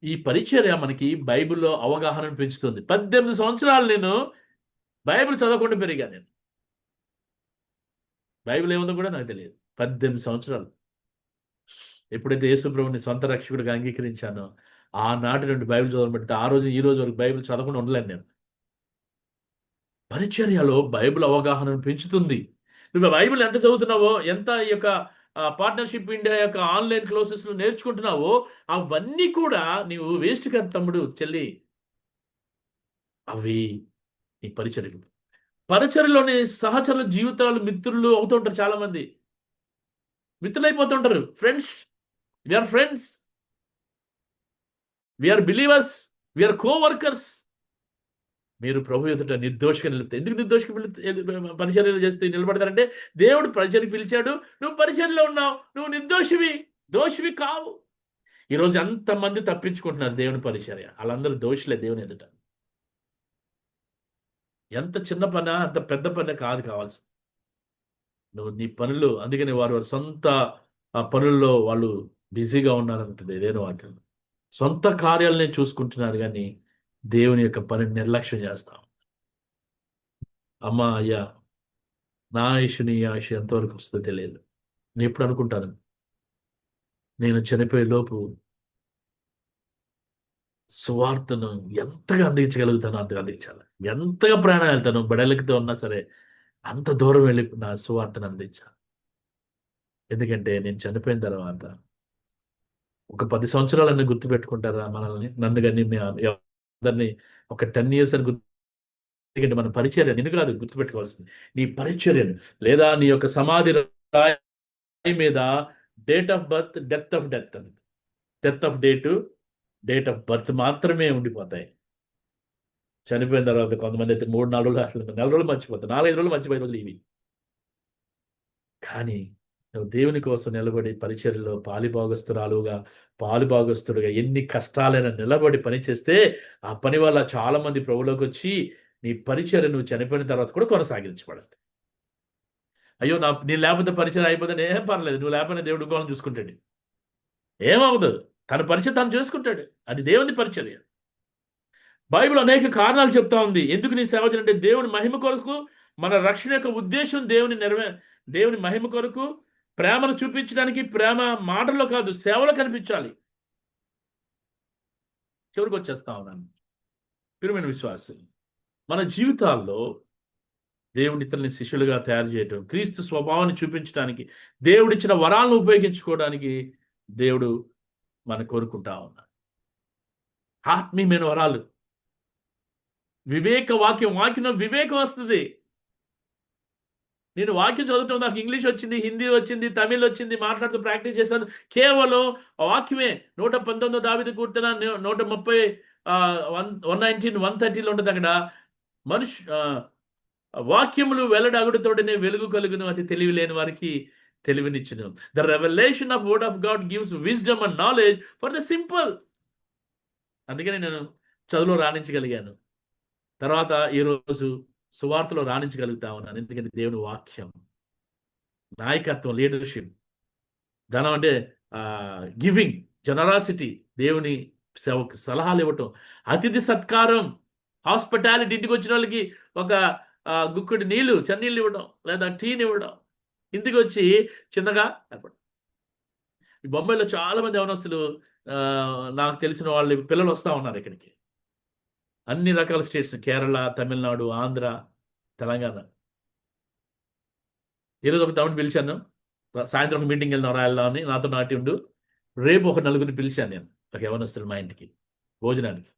ఈ పరిచర్య మనకి బైబిల్లో అవగాహనను పెంచుతుంది. 18 సంవత్సరాలు నేను బైబిల్ చదవకుండా పెరిగా. నేను బైబిల్ ఏముందో కూడా నాకు తెలియదు. 18 సంవత్సరాలు. ఎప్పుడైతే యేసుప్రభుని సొంత రక్షకుడిగా అంగీకరించానో ఆనాటి నుండి బైబిల్ చదవడం బట్టి ఆ రోజు ఈ రోజు వరకు బైబిల్ చదవకుండా ఉండలేను నేను. పరిచర్యలో బైబిల్ అవగాహనను పెంచుతుంది. నువ్వు బైబిల్ ఎంత చదువుతున్నావో, ఎంత ఈ యొక్క పార్ట్నర్షిప్ ఇండియా యొక్క ఆన్లైన్ క్లాసెస్లో నేర్చుకుంటున్నావో అవన్నీ కూడా నీవు వేస్ట్ కాదు తమ్ముడు, చెల్లి. అవి నీ పరిచర్యలు. పరిచర్యలోని సహచరుల జీవితాలు మిత్రులు అవుతుంటారు. చాలా మంది మిత్రులు అయిపోతుంటారు. Friends, we are friends, we are believers, we are coworkers. మీరు ప్రభు ఎదుట నిర్దోషిగా నిలుపుతారు. ఎందుకు నిర్దోషిగా పరిచర్యలు చేస్తే నిలబడతారంటే దేవుడు పరిచర్యకు పిలిచాడు, నువ్వు పరిచర్యలో ఉన్నావు, నువ్వు నిర్దోషివి, దోషివి కావు. ఈరోజు ఎంతమంది తప్పించుకుంటున్నారు దేవుని పరిచర్య? వాళ్ళందరూ దోషులే దేవుని ఎదుట. ఎంత చిన్న పని అంత పెద్ద పని కాదు కావాల్సి. నువ్వు నీ పనులు, అందుకని వారు సొంత పనుల్లో వాళ్ళు బిజీగా ఉన్నారంటుంది ఏదైనా వాక్యం. సొంత కార్యాలనే చూసుకుంటున్నారు కానీ దేవుని యొక్క పనిని నిర్లక్ష్యం చేస్తాం. అమ్మా అయ్యా, నా ఆయుష్ నీ ఆయుష్ ఎంతవరకు వస్తుందో తెలియదు. నేను ఎప్పుడు అనుకుంటాను, నేను చనిపోయే లోపు సువార్తను ఎంతగా అందించగలుగుతానో అంతగా అందించాలి. ఎంతగా ప్రయాణం వెళ్తాను, బడలికితో ఉన్నా సరే అంత దూరం వెళ్ళి నా సువార్తను అందించాలి. ఎందుకంటే నేను చనిపోయిన తర్వాత ఒక 10 సంవత్సరాలన్నీ గుర్తుపెట్టుకుంటారా మనల్ని, నన్ను కానీ మీ అందరినీ ఒక 10 ఇయర్స్ అని గుర్తు. ఎందుకంటే మన పరిచర్య నిన్ను కాదు గుర్తుపెట్టుకోవాల్సింది, నీ పరిచర్యను. లేదా నీ యొక్క సమాధి రాయి మీద date of birth, death of death అని, death of date, date of birth మాత్రమే ఉండిపోతాయి. చనిపోయిన తర్వాత కొంతమంది అయితే 3-4 రోజులు, అసలు 4 రోజులు మర్చిపోతారు, 4-5 రోజులు మర్చిపోయే రోజులు ఇవి. కానీ నువ్వు దేవుని కోసం నిలబడి పరిచర్యలో పాలుభాగస్తుడుగా ఎన్ని కష్టాలైనా నిలబడి పని చేస్తే, ఆ పని వల్ల చాలా మంది ప్రభువులోకి వచ్చి నీ పరిచర్య నువ్వు చనిపోయిన తర్వాత కూడా కొనసాగించబడదు. అయ్యో నేను లేకపోతే పరిచయం అయిపోతే ఏం పర్లేదు, నువ్వు లేకపోతే దేవుడు ఇంకోళ్ళని చూసుకుంటాడు. ఏమవ్వదు, తన పరిచయం తను చేసుకుంటాడు. అది దేవుని పరిచర్య. బైబిల్ అనేక కారణాలు చెప్తా ఉంది ఎందుకు నీ సేవ చేయాలంటే, దేవుని మహిమ కొరకు, మన రక్షణ యొక్క ఉద్దేశం దేవుని మహిమ కొరకు, ప్రేమను చూపించడానికి. ప్రేమ మాటల్లో కాదు, సేవలో కనిపించాలి. చివరికి వచ్చేస్తా ఉన్నాను. ప్రియమైన విశ్వాసం, మన జీవితాల్లో దేవుని ఇతరులని శిష్యులుగా తయారు చేయటం, క్రీస్తు స్వభావాన్ని చూపించడానికి, దేవుడిచ్చిన వరాలను ఉపయోగించుకోవడానికి దేవుడు మన కోరుకుంటా ఉన్నాడు. ఆత్మీయమైన వరాలు, వాక్యం వివేకం వస్తుంది. నేను వాక్యం చదవటం, నాకు ఇంగ్లీష్ వచ్చింది, హిందీ వచ్చింది, తమిళ్ వచ్చింది, మాట్లాడుతూ ప్రాక్టీస్ చేశాను. కేవలం వాక్యమే. 119 దావీదు కీర్తన 130, 119, 130లో ఉంటుంది. అక్కడ వాక్యములు వెల్లడగుడుతోడనే వెలుగు కలుగును, అతి తెలివి లేని వారికి తెలివినిచ్చును. The revolution of word of God gives wisdom and knowledge for the simple. అందుకని నేను చదువులో రాణించగలిగాను. తర్వాత ఈరోజు సువార్తలో రాణించగలుగుతా ఉన్నాను. ఎందుకంటే దేవుని వాక్యం, నాయకత్వం, లీడర్షిప్, ధనం అంటే గివింగ్, జనరాసిటీ, దేవుని సేవకు సలహాలు ఇవ్వటం, అతిథి సత్కారం, హాస్పిటాలిటీ, ఇంటికి వచ్చిన వాళ్ళకి ఒక గుక్కడి నీళ్ళు, చన్నీళ్ళు ఇవ్వడం, లేదా టీని ఇవ్వడం, ఇంటికి వచ్చి చిన్నగా ఈ బొంబాయిలో చాలా మంది యవనస్తులు, నాకు తెలిసిన వాళ్ళ పిల్లలు వస్తూ ఉన్నారు ఇక్కడికి. అన్ని రకాల స్టేట్స్, కేరళ, తమిళనాడు, ఆంధ్ర, తెలంగాణ. ఈరోజు ఒక తమ్ముడిని పిలిచాను, సాయంత్రం ఒక మీటింగ్ వెళ్దాం అని, నాతో నాటి ఉండు. రేపు ఒక నలుగురిని పిలిచాను నేను, ఒక యవనస్తులు మా ఇంటికి భోజనానికి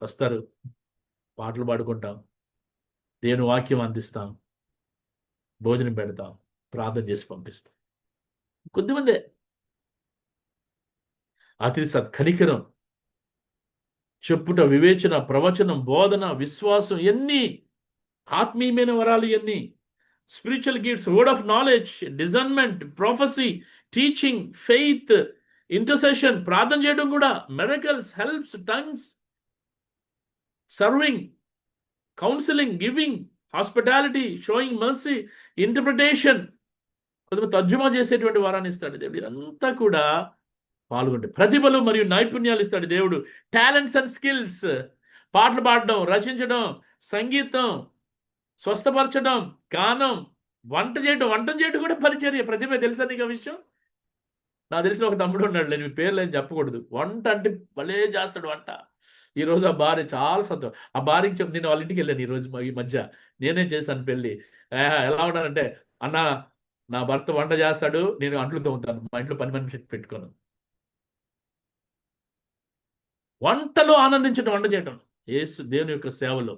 వస్తారు. పాటలు పాడుకుంటాం, దేవుని వాక్యం అందిస్తాం, భోజనం పెడతాం, ప్రార్థన చేసి పంపిస్తాం. కొద్దిమందే. అతి కనికరం, చెప్పుట, వివేచన, ప్రవచనం, బోధన, విశ్వాసం, ఎన్ని ఆత్మీయమైన వరాలు, ఎన్ని spiritual gifts, word of knowledge, discernment, prophecy, teaching, faith, intercession, ప్రార్థన చేయడం కూడా, miracles, helps, tongues, serving, counselling, giving, hospitality, showing mercy, interpretation, కొంతమంది తర్జుమా చేసేటువంటి వరాన్ని ఇస్తాడు దేవుడు. ఇదంతా కూడా పాల్గొంటే ప్రతిభలు మరియు నైపుణ్యాలు ఇస్తాడు దేవుడు. టాలెంట్స్ అండ్ స్కిల్స్, పాటలు పాడడం, రచించడం, సంగీతం, స్వస్థపరచడం, గానం, వంట చేయడం కూడా పరిచర్య, ప్రతిభ. తెలుసా నీకు ఆ విషయం? నాకు తెలిసిన ఒక తమ్ముడు ఉన్నాడు, నేను మీ పేర్లు ఏం చెప్పకూడదు, వంట అంటే భలే చేస్తాడు వంట. ఈరోజు ఆ భార్య చాలా సంతోషం. ఆ భార్యకి చెప్పి నేను వాళ్ళ ఇంటికి వెళ్ళాను ఈరోజు, ఈ మధ్య నేనే చేశాను పెళ్ళి. ఎలా ఉన్నానంటే, అన్న నా భర్త వంట చేస్తాడు, నేను అంట్లు తోముతాను, మా ఇంట్లో పని మనిషి పెట్టుకోను. వంటలో ఆనందించడం, వంట చేయటం, దేవుని యొక్క సేవలో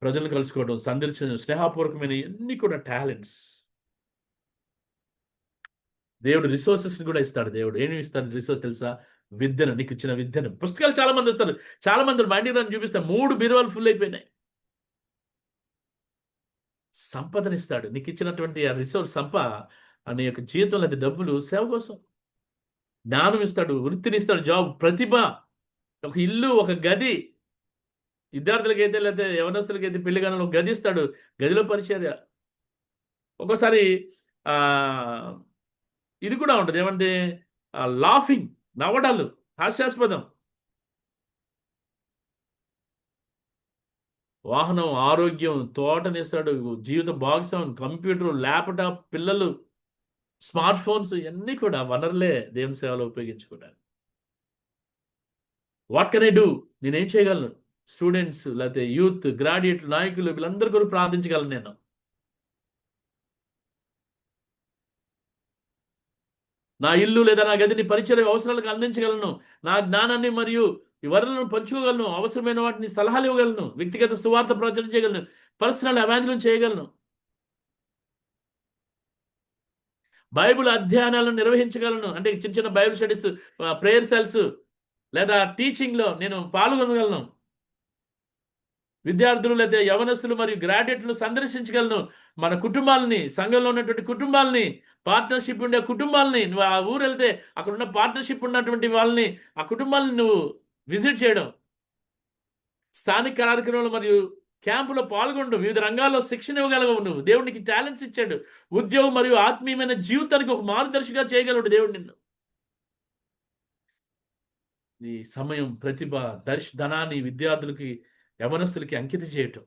ప్రజలను కలుసుకోవడం, సందర్శించడం, స్నేహపూర్వకమైన అన్ని కూడా టాలెంట్స్. దేవుడు రిసోర్సెస్ని కూడా ఇస్తాడు. దేవుడు ఏమి ఇస్తాడు రిసోర్స్ తెలుసా? విద్యను, నీకు ఇచ్చిన విద్యను. పుస్తకాలు చాలా మంది ఇస్తారు, చాలా మంది మా ఇంటికి నన్ను చూపిస్తారు, 3 బీరువాలు ఫుల్ అయిపోయినాయి. సంపదనిస్తాడు, నీకు ఇచ్చినటువంటి ఆ రిసోర్స్ నీ యొక్క జీవితంలో అది డబ్బులు సేవ కోసం. జ్ఞానం ఇస్తాడు, వృత్తిని ఇస్తాడు, జాబ్, ప్రతిభ, ఒక ఇల్లు, ఒక గది, విద్యార్థులకైతే లేకపోతే యవనస్తులకైతే పెళ్లిగానో గది ఇస్తాడు, గదిలో పరిచర్య. ఒక్కోసారి ఇది కూడా ఉంటుంది, ఏమంటే లాఫింగ్, నవ్వడాలు, హాస్యాస్పదం. వాహనం, ఆరోగ్యం, తోటనిస్తాడు, జీవిత భాగస్వామి, కంప్యూటర్, ల్యాప్టాప్, పిల్లలు, స్మార్ట్ ఫోన్స్ ఇవన్నీ కూడా వనరులే దేవుని సేవలో ఉపయోగించుకుంటాను. What can I do? నేనేం చేయగలను? స్టూడెంట్స్, లేకపోతే యూత్, గ్రాడ్యుయేట్, నాయకులు వీళ్ళందరూ కూడా ప్రార్థించగలను నేను. నా ఇల్లు లేదా నా గదిని పరిచర్య అవసరాలకు అందించగలను. నా జ్ఞానాన్ని మరియు వనరులను పంచుకోగలను. అవసరమైన వాటిని సలహాలు ఇవ్వగలను. వ్యక్తిగత సువార్త ప్రచారం చేయగలను. పర్సనల్ ఎవాంజలిజం చేయగలను. బైబిల్ అధ్యయనాలను నిర్వహించగలను. అంటే చిన్న చిన్న బైబిల్ స్టడీస్, ప్రేయర్ సెల్స్ లేదా టీచింగ్లో నేను పాల్గొనగలను. విద్యార్థులు లేదా యవనస్తులు మరియు గ్రాడ్యుయేట్లు సందర్శించగలను. మన కుటుంబాలని, సంఘంలో ఉన్నటువంటి కుటుంబాలని, పార్ట్నర్షిప్ ఉండే కుటుంబాలని, నువ్వు ఆ ఊరు వెళ్తే అక్కడ ఉన్న పార్ట్నర్షిప్ ఉన్నటువంటి వాళ్ళని, ఆ కుటుంబాలని నువ్వు విజిట్ చేయడం, స్థానిక కార్యక్రమాలు మరియు క్యాంపులో పాల్గొనడం, వివిధ రంగాల్లో శిక్షణ ఇవ్వగలవు. నువ్వు దేవునికి టాలెంట్స్ ఇచ్చాడు. ఉద్యోగం మరియు ఆత్మీయమైన జీవితానికి ఒక మార్గదర్శిగా చేయగలడు దేవుడు నిన్ను. ఈ సమయం, ప్రతిభ, ధనాన్ని విద్యార్థులకి, యవనస్తులకి అంకితం చేయటం,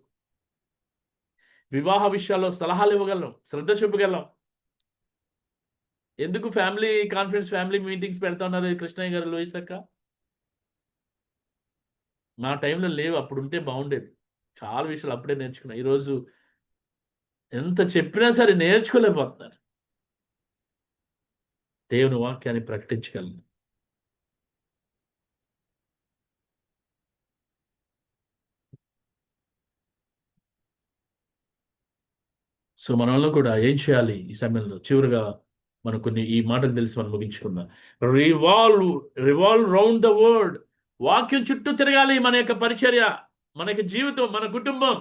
వివాహ విషయాల్లో సలహాలు ఇవ్వగలం, శ్రద్ధ చూపగలం. ఎందుకు ఫ్యామిలీ కాన్ఫరెన్స్, ఫ్యామిలీ మీటింగ్స్ పెడుతున్నారు కృష్ణయ్య గారు, లోయిస్ అక్క? మా టైంలో లేవు, అప్పుడు ఉంటే బాగుండేది. చాలా విషయాలు అప్పుడే నేర్చుకున్నా. ఈరోజు ఎంత చెప్పినా సరే నేర్చుకోలేకపోతున్నారు. దేవుని వాక్యాన్ని ప్రకటించగలను. సో మనల్ని కూడా ఏం చేయాలి ఈ సమయంలో? చివరిగా మనకు కొన్ని ఈ మాటలు తెలిసి మనం ముగించుకుందాం. Revolve revolve round the world. వాక్యం చుట్టూ తిరగాలి మన యొక్క పరిచర్య, మన యొక్క జీవితం, మన కుటుంబం.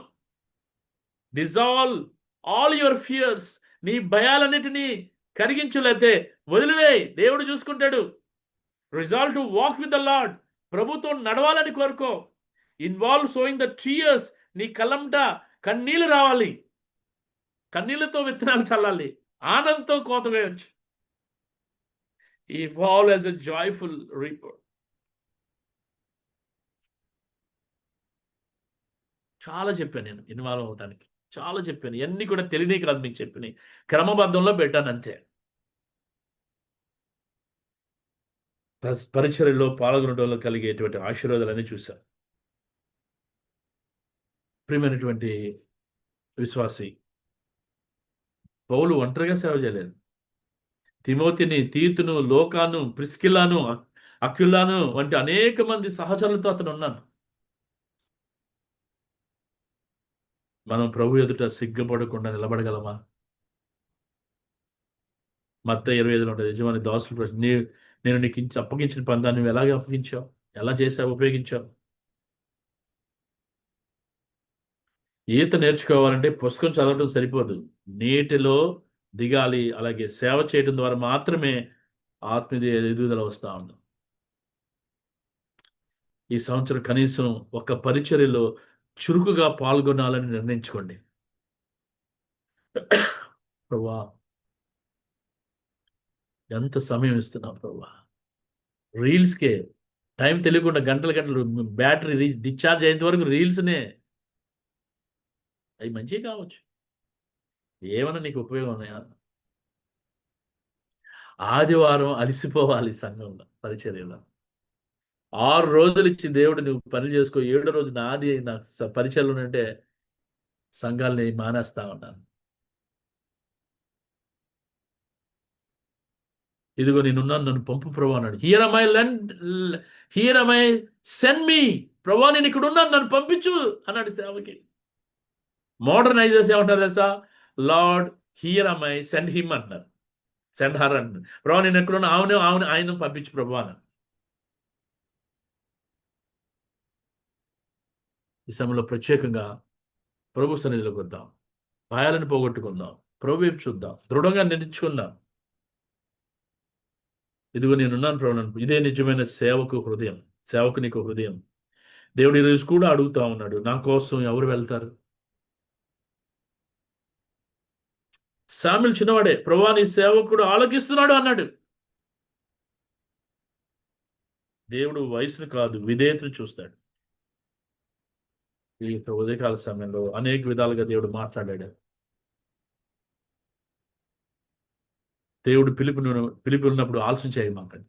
Dissolve all your fears. నీ భయాలన్నిటినీ కరిగించులైతే వదిలివేయి, దేవుడు చూసుకుంటాడు. Resolve to walk with the lord. ప్రభుతో నడవాలని కోరుకో. Involve sowing the tears. నీ కళ్ళంట కన్నీళ్లు రావాలి. కన్నీళ్లతో విత్తనాలు చల్లాలి. ఆనందంతో కోత వేయచ్చు. Evolve as a joyful reaper. చాలా చెప్పాను నేను ఇన్వాల్వ్ అవడానికి. చాలా చెప్పాను. ఇవన్నీ కూడా తెలియని కాదు మీకు చెప్పినాయి. క్రమబద్ధంలో పెట్టాను అంతే. పరిచర్యలో పాల్గొనడం వల్ల కలిగేటువంటి ఆశీర్వాదాలన్నీ చూశాను. ప్రియమైనటువంటి విశ్వాసి, పౌలు ఒంటరిగా సేవ చేయలేదు. తిమోతిని, తీతును, లోకాను, ప్రిస్కిల్లాను, అక్యులాను వంటి అనేక మంది సహచరులతో అతను ఉన్నాను. మనం ప్రభు ఎదుట సిగ్గుపడకుండా నిలబడగలమా? మత్తయి 25లో ఉంటుంది, యజమాని దాసులు ప్రశ్న, నేను నీకు అప్పగించిన పందాన్ని నువ్వు ఎలాగే అప్పగించావు? ఎలా చేసావు? ఉపయోగించావు? ఈత నేర్చుకోవాలంటే పుస్తకం చదవటం సరిపోదు. నీటిలో దిగాలి. అలాగే సేవ చేయడం ద్వారా మాత్రమే ఆత్మీయ ఎదుగుదల వస్తూ ఉంది. ఈ సంవత్సరం కనీసం ఒక పరిచర్యలో చురుకుగా పాల్గొనాలని నిర్ణయించుకోండి. ప్రభా, ఎంత సమయం ఇస్తున్నావు ప్రభా? రీల్స్కే టైం తెలియకుండా గంటలు గంటలు బ్యాటరీ డిశ్చార్జ్ అయ్యేంత వరకు రీల్స్నే. అవి మంచివి కావచ్చు, ఏమన్నా నీకు ఉపయోగం ఉన్నాయా? ఆదివారం అలసిపోవాలి సంఘంలో, పరిచర్యలో. 6 రోజులు ఇచ్చి దేవుడు నువ్వు పని చేసుకో, 7వ రోజు నాది నా పరిచయలు అంటే సంఘాలని మానేస్తా ఉన్నాను. ఇదిగో నేనున్నాను, నన్ను పంపు ప్రభు అన్నాడు. Here my send me. ప్రభా, నేను ఇక్కడ ఉన్నాను, నన్ను పంపించు అన్నాడు సేవకి. మోడర్నైజర్స్ ఏమంటారు తెలుసా? Lord here my send him అంటున్నారు, సెండ్ హర్ అంటున్నారు. ప్రభా, నేను ఎక్కడున్నా, ఆవును ఆయన పంపించు ప్రభు అన్నాను. ఈ సమయంలో ప్రత్యేకంగా ప్రభు సన్నిధిలోకి వద్దాం. భయాలను పోగొట్టుకుందాం. ప్రభు వైపు చూద్దాం. దృఢంగా నిలుచుకుందాం. ఇదిగో నేనున్నాను ప్రభు. ఇదే నిజమైన సేవకు హృదయం. సేవకునికి హృదయం. దేవుడు ఈరోజు కూడా అడుగుతా ఉన్నాడు, నా కోసం ఎవరు వెళ్తారు? శామ్యూల్ చిన్నవాడే, ప్రభువా నీ సేవకుడు ఆలకిస్తున్నాడు అన్నాడు. దేవుడు వయసును కాదు, విధేయతను చూస్తాడు. ఈ యొక్క ఉదయకాల సమయంలో అనేక విధాలుగా దేవుడు మాట్లాడాడు. దేవుడు పిలుపు ఉన్నప్పుడు ఆలస్యం చేయమాకండి.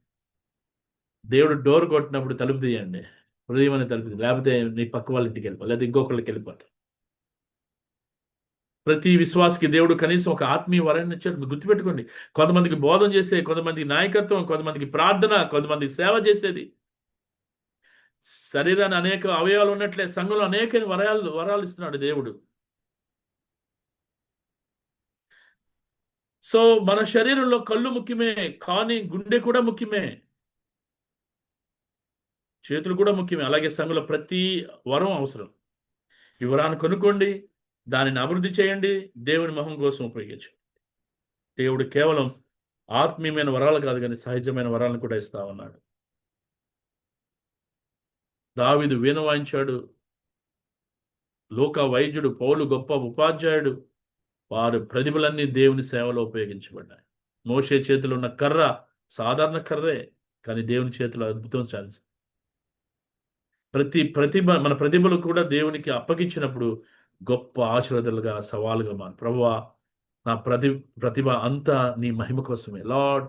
దేవుడు డోర్ కొట్టినప్పుడు తలుపు తీయండి. హృదయం అనే తలుపు లేకపోతే నీ పక్క వాళ్ళ ఇంటికి వెళ్ళిపో, లేదా ఇంకొకళ్ళకి వెళ్ళిపోతారు. ప్రతి విశ్వాసకి దేవుడు కనీసం ఒక ఆత్మీయ వరాన్ని ఇచ్చాడు. గుర్తుపెట్టుకోండి. కొంతమందికి బోధన చేసే, కొంతమందికి నాయకత్వం, కొంతమందికి ప్రార్థన, కొంతమందికి సేవ చేసేది. శరీరాన్ని అనేక అవయవాలు ఉన్నట్లే సంఘంలో అనేక వరాలు ఇస్తున్నాడు దేవుడు. సో మన శరీరంలో కళ్ళు ముఖ్యమే, కానీ గుండె కూడా ముఖ్యమే, చేతులు కూడా ముఖ్యమే. అలాగే సంఘంలో ప్రతి వరం అవసరం. ఈ వరాన్ని కొనుక్కోండి, దానిని అభివృద్ధి చేయండి, దేవుని మొహం కోసం ఉపయోగించు. దేవుడు కేవలం ఆత్మీయమైన వరాలు కాదు, కానీ సహజమైన వరాలను కూడా ఇస్తా ఉన్నాడు. దావీదు వీణ వాయించాడు. లోక వైద్యుడు పౌలు గొప్ప ఉపాధ్యాయుడు. వారి ప్రతిభలన్నీ దేవుని సేవలో ఉపయోగించబడ్డాయి. మోషే చేతిలో ఉన్న కర్ర సాధారణ కర్రే, కానీ దేవుని చేతిలో అద్భుతం సాధించింది. మన ప్రతిభలు కూడా దేవునికి అప్పగించినప్పుడు గొప్ప ఆశీర్వాదాలుగా, సవాలుగా ప్రభువా, నా ప్రతిభ అంతా నీ మహిమ కోసమే. Lord,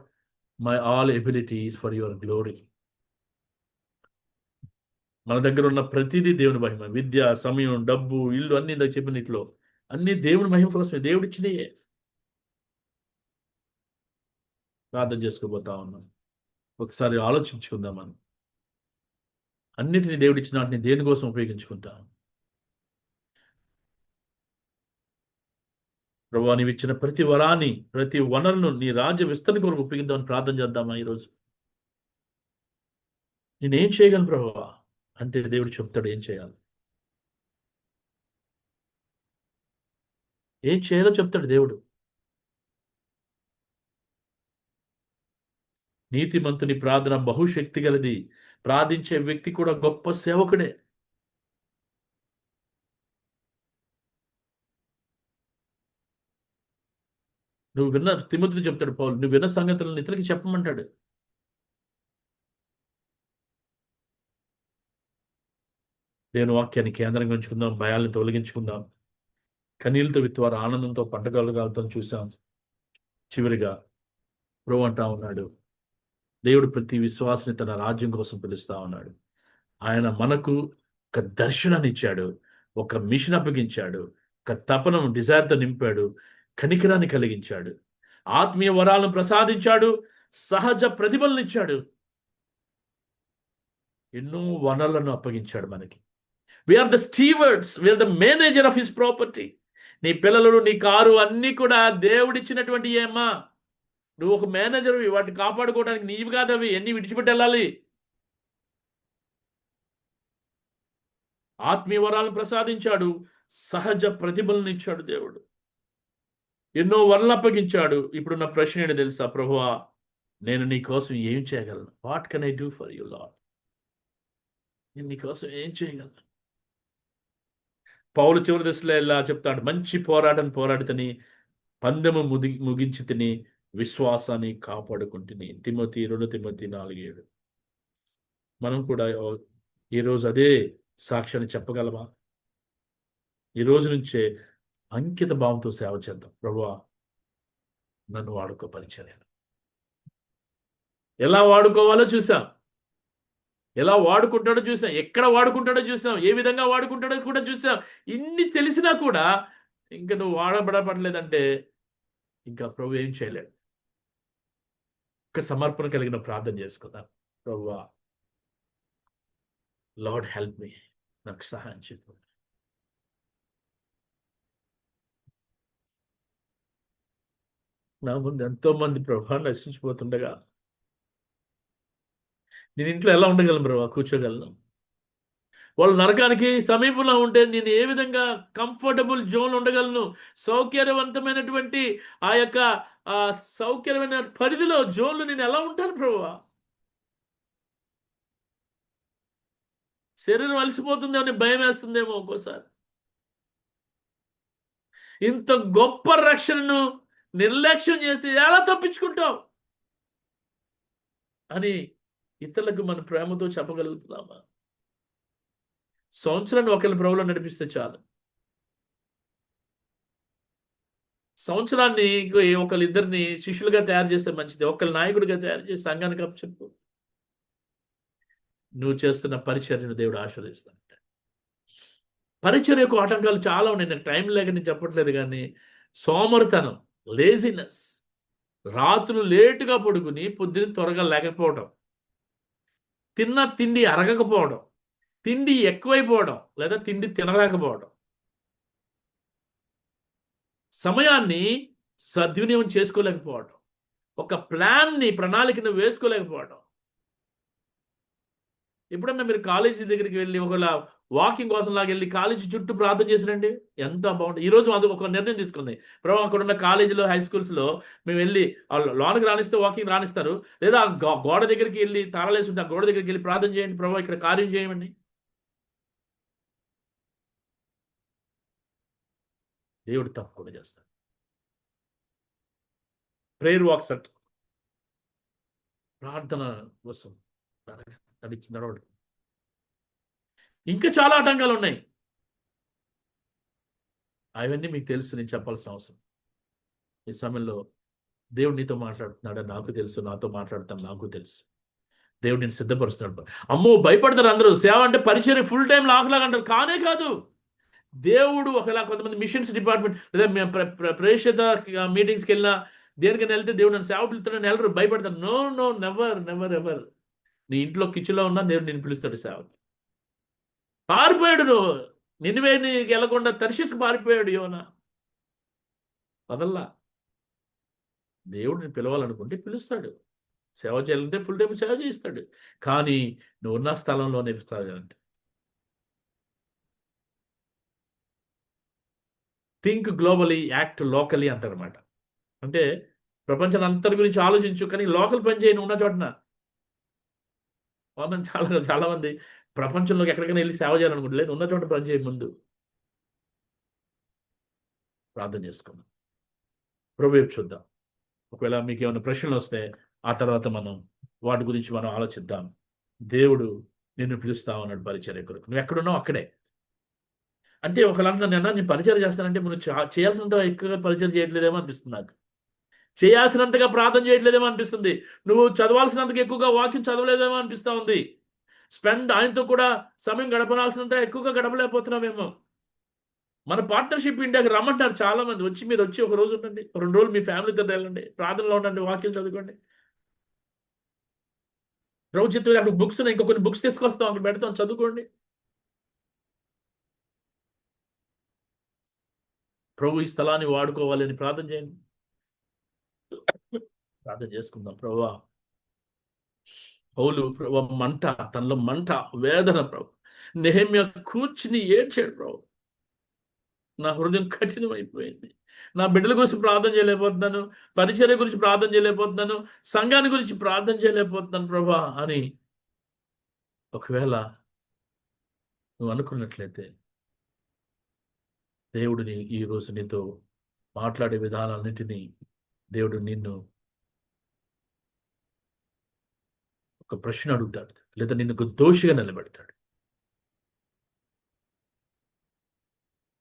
my all abilities for your glory. మన దగ్గర ఉన్న ప్రతిదీ దేవుని మహిమ. విద్య, సమయం, డబ్బు, ఇల్లు అన్ని ఇందాక చెప్పినట్లో అన్ని దేవుని మహిమ కోసమే, దేవుడిచ్చినయే. ప్రార్థన చేసుకోబోతా ఉన్నాం. ఒకసారి ఆలోచించుకుందాం. మనం అన్నిటినీ దేవుడిచ్చిన వాటిని దేనికోసం ఉపయోగించుకుంటాం? ప్రభువా, నీవు ఇచ్చిన ప్రతి వరాన్ని, ప్రతి వనరును నీ రాజ్య విస్తరణ కొరకు ఉపయోగిద్దామని ప్రార్థన చేద్దామా ఈరోజు? నేనేం చేయగలను ప్రభువా అంటే దేవుడు చెప్తాడు ఏం చేయాలి, ఏం చేయాలో చెప్తాడు దేవుడు. నీతిమంతుని ప్రార్థన బహుశక్తి గలది. ప్రార్థించే వ్యక్తి కూడా గొప్ప సేవకుడే. నువ్వు విన్న తిమోతితో చెప్తాడు పౌలు, నువ్వు విన్న సంగతులను ఇతరులకి చెప్పమంటాడు. దేవుని వాక్యాన్ని కేంద్రంగా ఉంచుకుందాం, భయాలను తొలగించుకుందాం. కన్నీళ్లతో విత్తువారు ఆనందంతో పంటగలుగుతాం చూసాం. చివరిగా ప్రభు అంటా ఉన్నాడు, దేవుడు ప్రతి విశ్వాసిని తన రాజ్యం కోసం పిలుస్తా ఉన్నాడు. ఆయన మనకు ఒక దర్శనాన్ని ఇచ్చాడు, ఒక మిషన్ అప్పగించాడు, ఒక తపనం డిజైర్తో నింపాడు, కనికరాన్ని కలిగించాడు, ఆత్మీయ వరాలను ప్రసాదించాడు, సహజ ప్రతిభలను ఇచ్చాడు, ఎన్నో వనరులను అప్పగించాడు మనకి. We are the stewards, we are the manager of his property. నీ పిల్లలు, నీ కారు అన్నీ కూడా దేవుడిచ్చినటువంటి ఏమా. నువ్వు ఒక మేనేజర్, వాటిని కాపాడుకోవడానికి నీవు కాదు, అవి ఎన్ని విడిచిపెట్టి వెళ్ళాలి. ఆత్మీయ వరాలను ప్రసాదించాడు, సహజ ప్రతిభలను ఇచ్చాడు దేవుడు, ఎన్నో వరలు అప్పగించాడు. ఇప్పుడు నా ప్రశ్న ఏంటి తెలుసా? ప్రభువా, నేను నీ కోసం ఏం చేయగలను? What can I do for you lord? నేను నీ కోసం ఏం చేయగలను? పౌలు చివరి దశలో ఇలా చెప్తాడు, మంచి పోరాటం పోరాడితని, పందెము ముగించి తిని, విశ్వాసాన్ని కాపాడుకుంటుని. 2 తిమోతి 4:7. మనం కూడా ఈరోజు అదే సాక్ష్యాన్ని చెప్పగలమా? ఈ రోజు నుంచే అంకిత భావంతో సేవ చేద్దాం. ప్రభువా, నన్ను వాడుకో పరిచర్యలు. ఎలా వాడుకోవాలో చూసాం, ఎలా వాడుకుంటాడో చూసాం, ఎక్కడ వాడుకుంటాడో చూసాం, ఏ విధంగా వాడుకుంటాడో కూడా చూసాం. ఇన్ని తెలిసినా కూడా ఇంకా నువ్వు వాడబడపడలేదంటే ఇంకా ప్రభు ఏం చేయలేడు. ఒక సమర్పణ కలిగిన ప్రార్థన చేసుకుందాం. ప్రభువా, లార్డ్ హెల్ప్ మీ, నాకు సహాయం చెప్పు. నా ముందు ఎంతో మంది ప్రభా నశించిపోతుండగా నేను ఇంట్లో ఎలా ఉండగలను ప్రభా? కూర్చోగలను. వాళ్ళు నరకానికి సమీపంలో ఉంటే నేను ఏ విధంగా కంఫర్టబుల్ జోన్ ఉండగలను? సౌకర్యవంతమైనటువంటి ఆ యొక్క సౌకర్యమైన పరిధిలో జోన్లు నేను ఎలా ఉంటాను ప్రభువా? శరీరం అలసిపోతుందేమో అని భయం వేస్తుందేమో ఒక్కోసారి. ఇంత గొప్ప రక్షణను నిర్లక్ష్యం చేసి ఎలా తప్పించుకుంటావు అని ఇతరులకు మన ప్రేమతో చెప్పగలుగుతున్నామా? సంవత్సరాన్ని ఒకరిని ప్రభువులో నడిపిస్తే చాలు. సంవత్సరాన్ని ఒకళ్ళిద్దరిని శిష్యులుగా తయారు చేస్తే మంచిది. ఒకళ్ళ నాయకుడిగా తయారు చేసి సంఘానికి అప్పచెప్పు. నువ్వు చేస్తున్న పరిచర్యను దేవుడు ఆశీర్వదిస్తాడు. పరిచర్యకు ఆటంకాలు చాలా ఉన్నాయి. నాకు టైం లేక నేను చెప్పట్లేదు కానీ, సోమరితనం, లేజినెస్, రాత్రులు లేటుగా పడుకుని పొద్దున్న త్వరగా లేకపోవడం, తిన్న తిండి అరగకపోవడం, తిండి ఎక్కువైపోవడం లేదా తిండి తినలేకపోవడం, సమయాన్ని సద్వినియోగం చేసుకోలేకపోవడం, ఒక ప్రణాళికను వేసుకోలేకపోవడం. ఎప్పుడన్నా మీరు కాలేజీ దగ్గరికి వెళ్ళి ఒకవేళ వాకింగ్ కోసం లాగా వెళ్ళి కాలేజీ చుట్టూ ప్రార్థన చేసిరండి, ఎంత బాగుంటుంది. ఈరోజు అది ఒక నిర్ణయం తీసుకుంది, ప్రభు అక్కడ ఉన్న కాలేజీలో హై స్కూల్స్లో మేము వెళ్ళి లోనికి రాణిస్తే వాకింగ్ రాణిస్తారు, లేదా గోడ దగ్గరికి వెళ్ళి తాళలేసి ఉంటే ఆ గోడ దగ్గరికి వెళ్ళి ప్రార్థన చేయండి, ప్రభు ఇక్కడ కార్యం చేయమండి. దేవుడు తప్పకుండా చేస్తాడు. ప్రేయర్ వాక్స్ అంట, ప్రార్థన కోసం నడవడం. ఇంకా చాలా ఆటంకాలు ఉన్నాయి, అవన్నీ మీకు తెలుసు, నేను చెప్పాల్సిన అవసరం. ఈ సమయంలో దేవుడు నీతో మాట్లాడుతున్నాడు నాకు తెలుసు, నాతో మాట్లాడుతాను నాకు తెలుసు. దేవుడు నేను సిద్ధపరుస్తున్నాడు. అమ్మో భయపడతారు అందరూ, సేవ అంటే పరిచర్య ఫుల్ టైం లాగా అంటారు. కానే కాదు. దేవుడు ఒకలా కొంతమంది మిషన్స్ డిపార్ట్మెంట్ లేదా మేము ప్రేషిత మీటింగ్స్కి వెళ్ళినా దేనికైనా వెళ్తే దేవుడు నన్ను సేవ పిలుస్తాడని వెళ్ళరు, భయపడతారు. No no, never never ever. నీ ఇంట్లో కిచెన్లో ఉన్నా దేవుడు నేను పిలుస్తాడు సేవకి. పారిపోయాడు, నువ్వు నిన్నవే నీకు వెళ్ళకుండా తర్షీసు పారిపోయాడు యోనా. వదల్లా. దేవుడిని పిలవాలనుకుంటే పిలుస్తాడు, సేవ చేయాలంటే ఫుల్ టైం సేవ చేయిస్తాడు. కానీ నువ్వు ఉన్న స్థలంలోనే ఇస్తాడంటే థింక్ గ్లోబలీ, యాక్ట్ లోకలీ అంటారన్నమాట. అంటే ప్రపంచం అంతటి గురించి ఆలోచించు, కానీ లోకల్ పని చేయను ఉన్న చోటన. చాలా చాలా మంది ప్రపంచంలోకి ఎక్కడికైనా వెళ్ళి సేవ చేయాలనుకుంటే లేదు, ఉన్న చోట పని చేయ. ముందు ప్రార్థన చేసుకుందాం, ప్రభు వైపు చూద్దాం. ఒకవేళ మీకు ఏమైనా ప్రశ్నలు వస్తే ఆ తర్వాత మనం వాటి గురించి మనం ఆలోచిద్దాం. దేవుడు నిన్ను పిలుస్తావు అన్నాడు పరిచర్య కొరకు. నువ్వు ఎక్కడున్నావు అక్కడే. అంటే ఒకవేళ నేను పరిచయం చేస్తానంటే నువ్వు చేయాల్సినంత ఎక్కువగా పరిచయం చేయట్లేదేమో అనిపిస్తుంది నాకు. చేయాల్సినంతగా ప్రార్థన చేయట్లేదేమో అనిపిస్తుంది. నువ్వు చదవాల్సినంతగా ఎక్కువగా వాక్యం చదవలేదేమో అనిపిస్తూ ఉంది. ఆయనతో కూడా సమయం గడపనాల్సినంత ఎక్కువగా గడపలేకపోతున్నామేమో. మన పార్ట్నర్షిప్ ఇండియాకి రమ్మంటారు చాలా మంది. మీరు వచ్చి ఒక రోజు ఉండండి, 2 రోజులు మీ ఫ్యామిలీతో వెళ్ళండి, ప్రార్థనలో ఉండండి, వాక్యం చదువుకోండి. ప్రభు చిత్తం అక్కడ బుక్స్ ఉన్నాయి, కొన్ని బుక్స్ తీసుకొస్తాం, అక్కడ పెడతాం, చదువుకోండి. ప్రభు ఈ స్థలాన్ని వాడుకోవాలని ప్రార్థన చేయండి. ప్రార్థన చేసుకుందాం. ప్రభువా, పౌలు ప్రభు మంట, తనలో మంట, వేదన. ప్రభు నెహెమ్యా కూర్చుని ఏడ్చాడు. ప్రభు నా హృదయం కఠినమైపోయింది, నా బిడ్డల గురించి ప్రార్థన చేయలేకపోతున్నాను, పరిచర్య గురించి ప్రార్థన చేయలేకపోతున్నాను, సంఘాన్ని గురించి ప్రార్థన చేయలేకపోతున్నాను ప్రభా అని ఒకవేళ నువ్వు అనుకున్నట్లయితే దేవుడిని ఈరోజు నీతో మాట్లాడే విధానాలన్నింటినీ దేవుడు నిన్ను ఒక ప్రశ్న అడుగుతాడు, లేదా నిన్ను దోషిగా నిలబెడతాడు.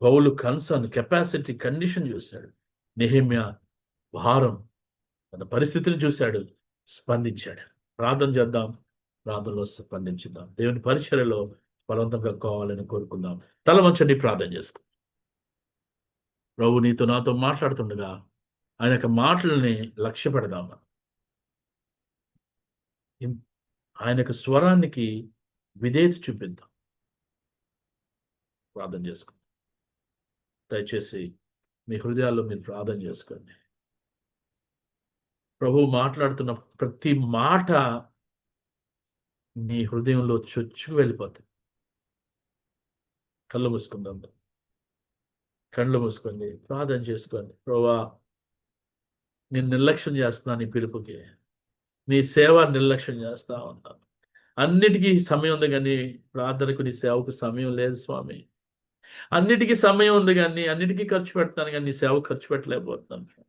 పౌలు కన్సర్న్, కెపాసిటీ, కండిషన్ చూశాడు. నెహెమ్యా భారం, తన పరిస్థితిని చూశాడు, స్పందించాడు. ప్రార్థన చేద్దాం, ప్రార్థనలో స్పందించుదాం. దేవుని పరిచర్యలో బలవంతంగా కావాలని కోరుకుందాం. తల వంచండి, ప్రార్థన చేసుకుందాం. ప్రభు నీతో నాతో మాట్లాడుతుండగా ఆయన యొక్క మాటలని లక్ష్య పెడదాం. ఆయన యొక్క స్వరానికి విధేయత చూపిద్దాం. ప్రార్థన చేసుకుందాం. దయచేసి మీ హృదయాల్లో మీరు ప్రార్థన చేసుకోండి. ప్రభు మాట్లాడుతున్న ప్రతి మాట నీ హృదయంలో చొచ్చుకు వెళ్ళిపోతుంది. కళ్ళు మూసుకుందాం, కళ్ళు మూసుకోండి, ప్రార్థన చేసుకోండి. ప్రభువా, నేను నిర్లక్ష్యం చేస్తున్నాను, నీ పిలుపుకి, నీ సేవ నిర్లక్ష్యం చేస్తా ఉన్నాను. అన్నిటికీ సమయం ఉంది కానీ ప్రార్థనకు, నీ సేవకు సమయం లేదు స్వామి. అన్నిటికీ సమయం ఉంది కానీ అన్నిటికీ ఖర్చు పెడతాను కానీ నీ సేవకు ఖర్చు పెట్టలేకపోతున్నాను.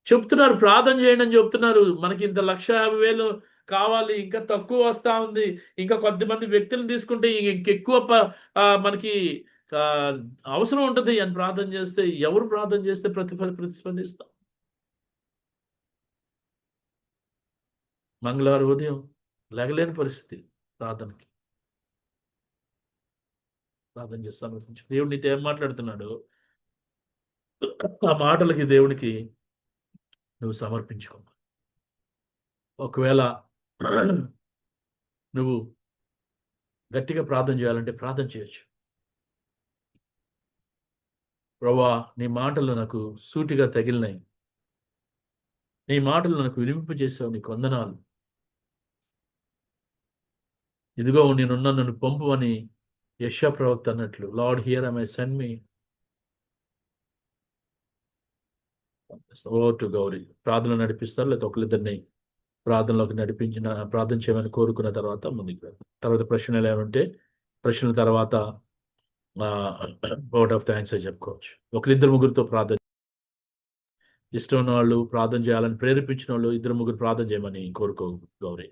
చెప్తున్నారు ప్రార్థన చేయండి అని చెప్తున్నారు. మనకి ఇంత 1,50,000 కావాలి, ఇంకా తక్కువ వస్తా ఉంది, ఇంకా కొద్దిమంది వ్యక్తులను తీసుకుంటే ఇంకెక్కువ మనకి ఆ, అవసరం ఉంటుంది అని ప్రార్థన చేస్తే, ఎవరు ప్రార్థన చేస్తే ప్రతిస్పందిస్తాం? మంగళవారం ఉదయం లెగలేని పరిస్థితి ప్రార్థనకి. ప్రార్థన చేసి సమర్పించు. దేవుడు నీతో ఏం మాట్లాడుతున్నాడు, ఆ మాటలకి దేవునికి నువ్వు సమర్పించుకో. ఒకవేళ నువ్వు గట్టిగా ప్రార్థన చేయాలంటే ప్రార్థన చేయొచ్చు. ప్రభా, నీ మాటలు నాకు సూటిగా తగిలినాయి, నీ మాటలు నాకు వినిపింపజేసావు, నీకు వందనాలు. ఇదిగో నేనున్నా, నన్ను పంపు అని యెషయా ప్రవక్త అన్నట్లు, Lord here I send me. ఓ టు గౌరీ ప్రార్థన నడిపిస్తారు, లేదా ఒకరిద్దరిని ప్రార్థనలోకి నడిపించిన ప్రార్థన చేయమని కోరుకున్న తర్వాత ముందుకు వెళ్తాం. తర్వాత ప్రశ్నలు ఏమంటే ప్రశ్నల తర్వాత వర్డ్ ఆఫ్ థ్యాంక్స్ అని చెప్పుకోవచ్చు. ఒకరిద్దరు ముగ్గురితో ప్రార్థన, ఇష్టం ఉన్న వాళ్ళు ప్రార్థన చేయాలని ప్రేరేపించిన వాళ్ళు ఇద్దరు ముగ్గురు ప్రార్థన చేయమని కోరుకో గౌరీ.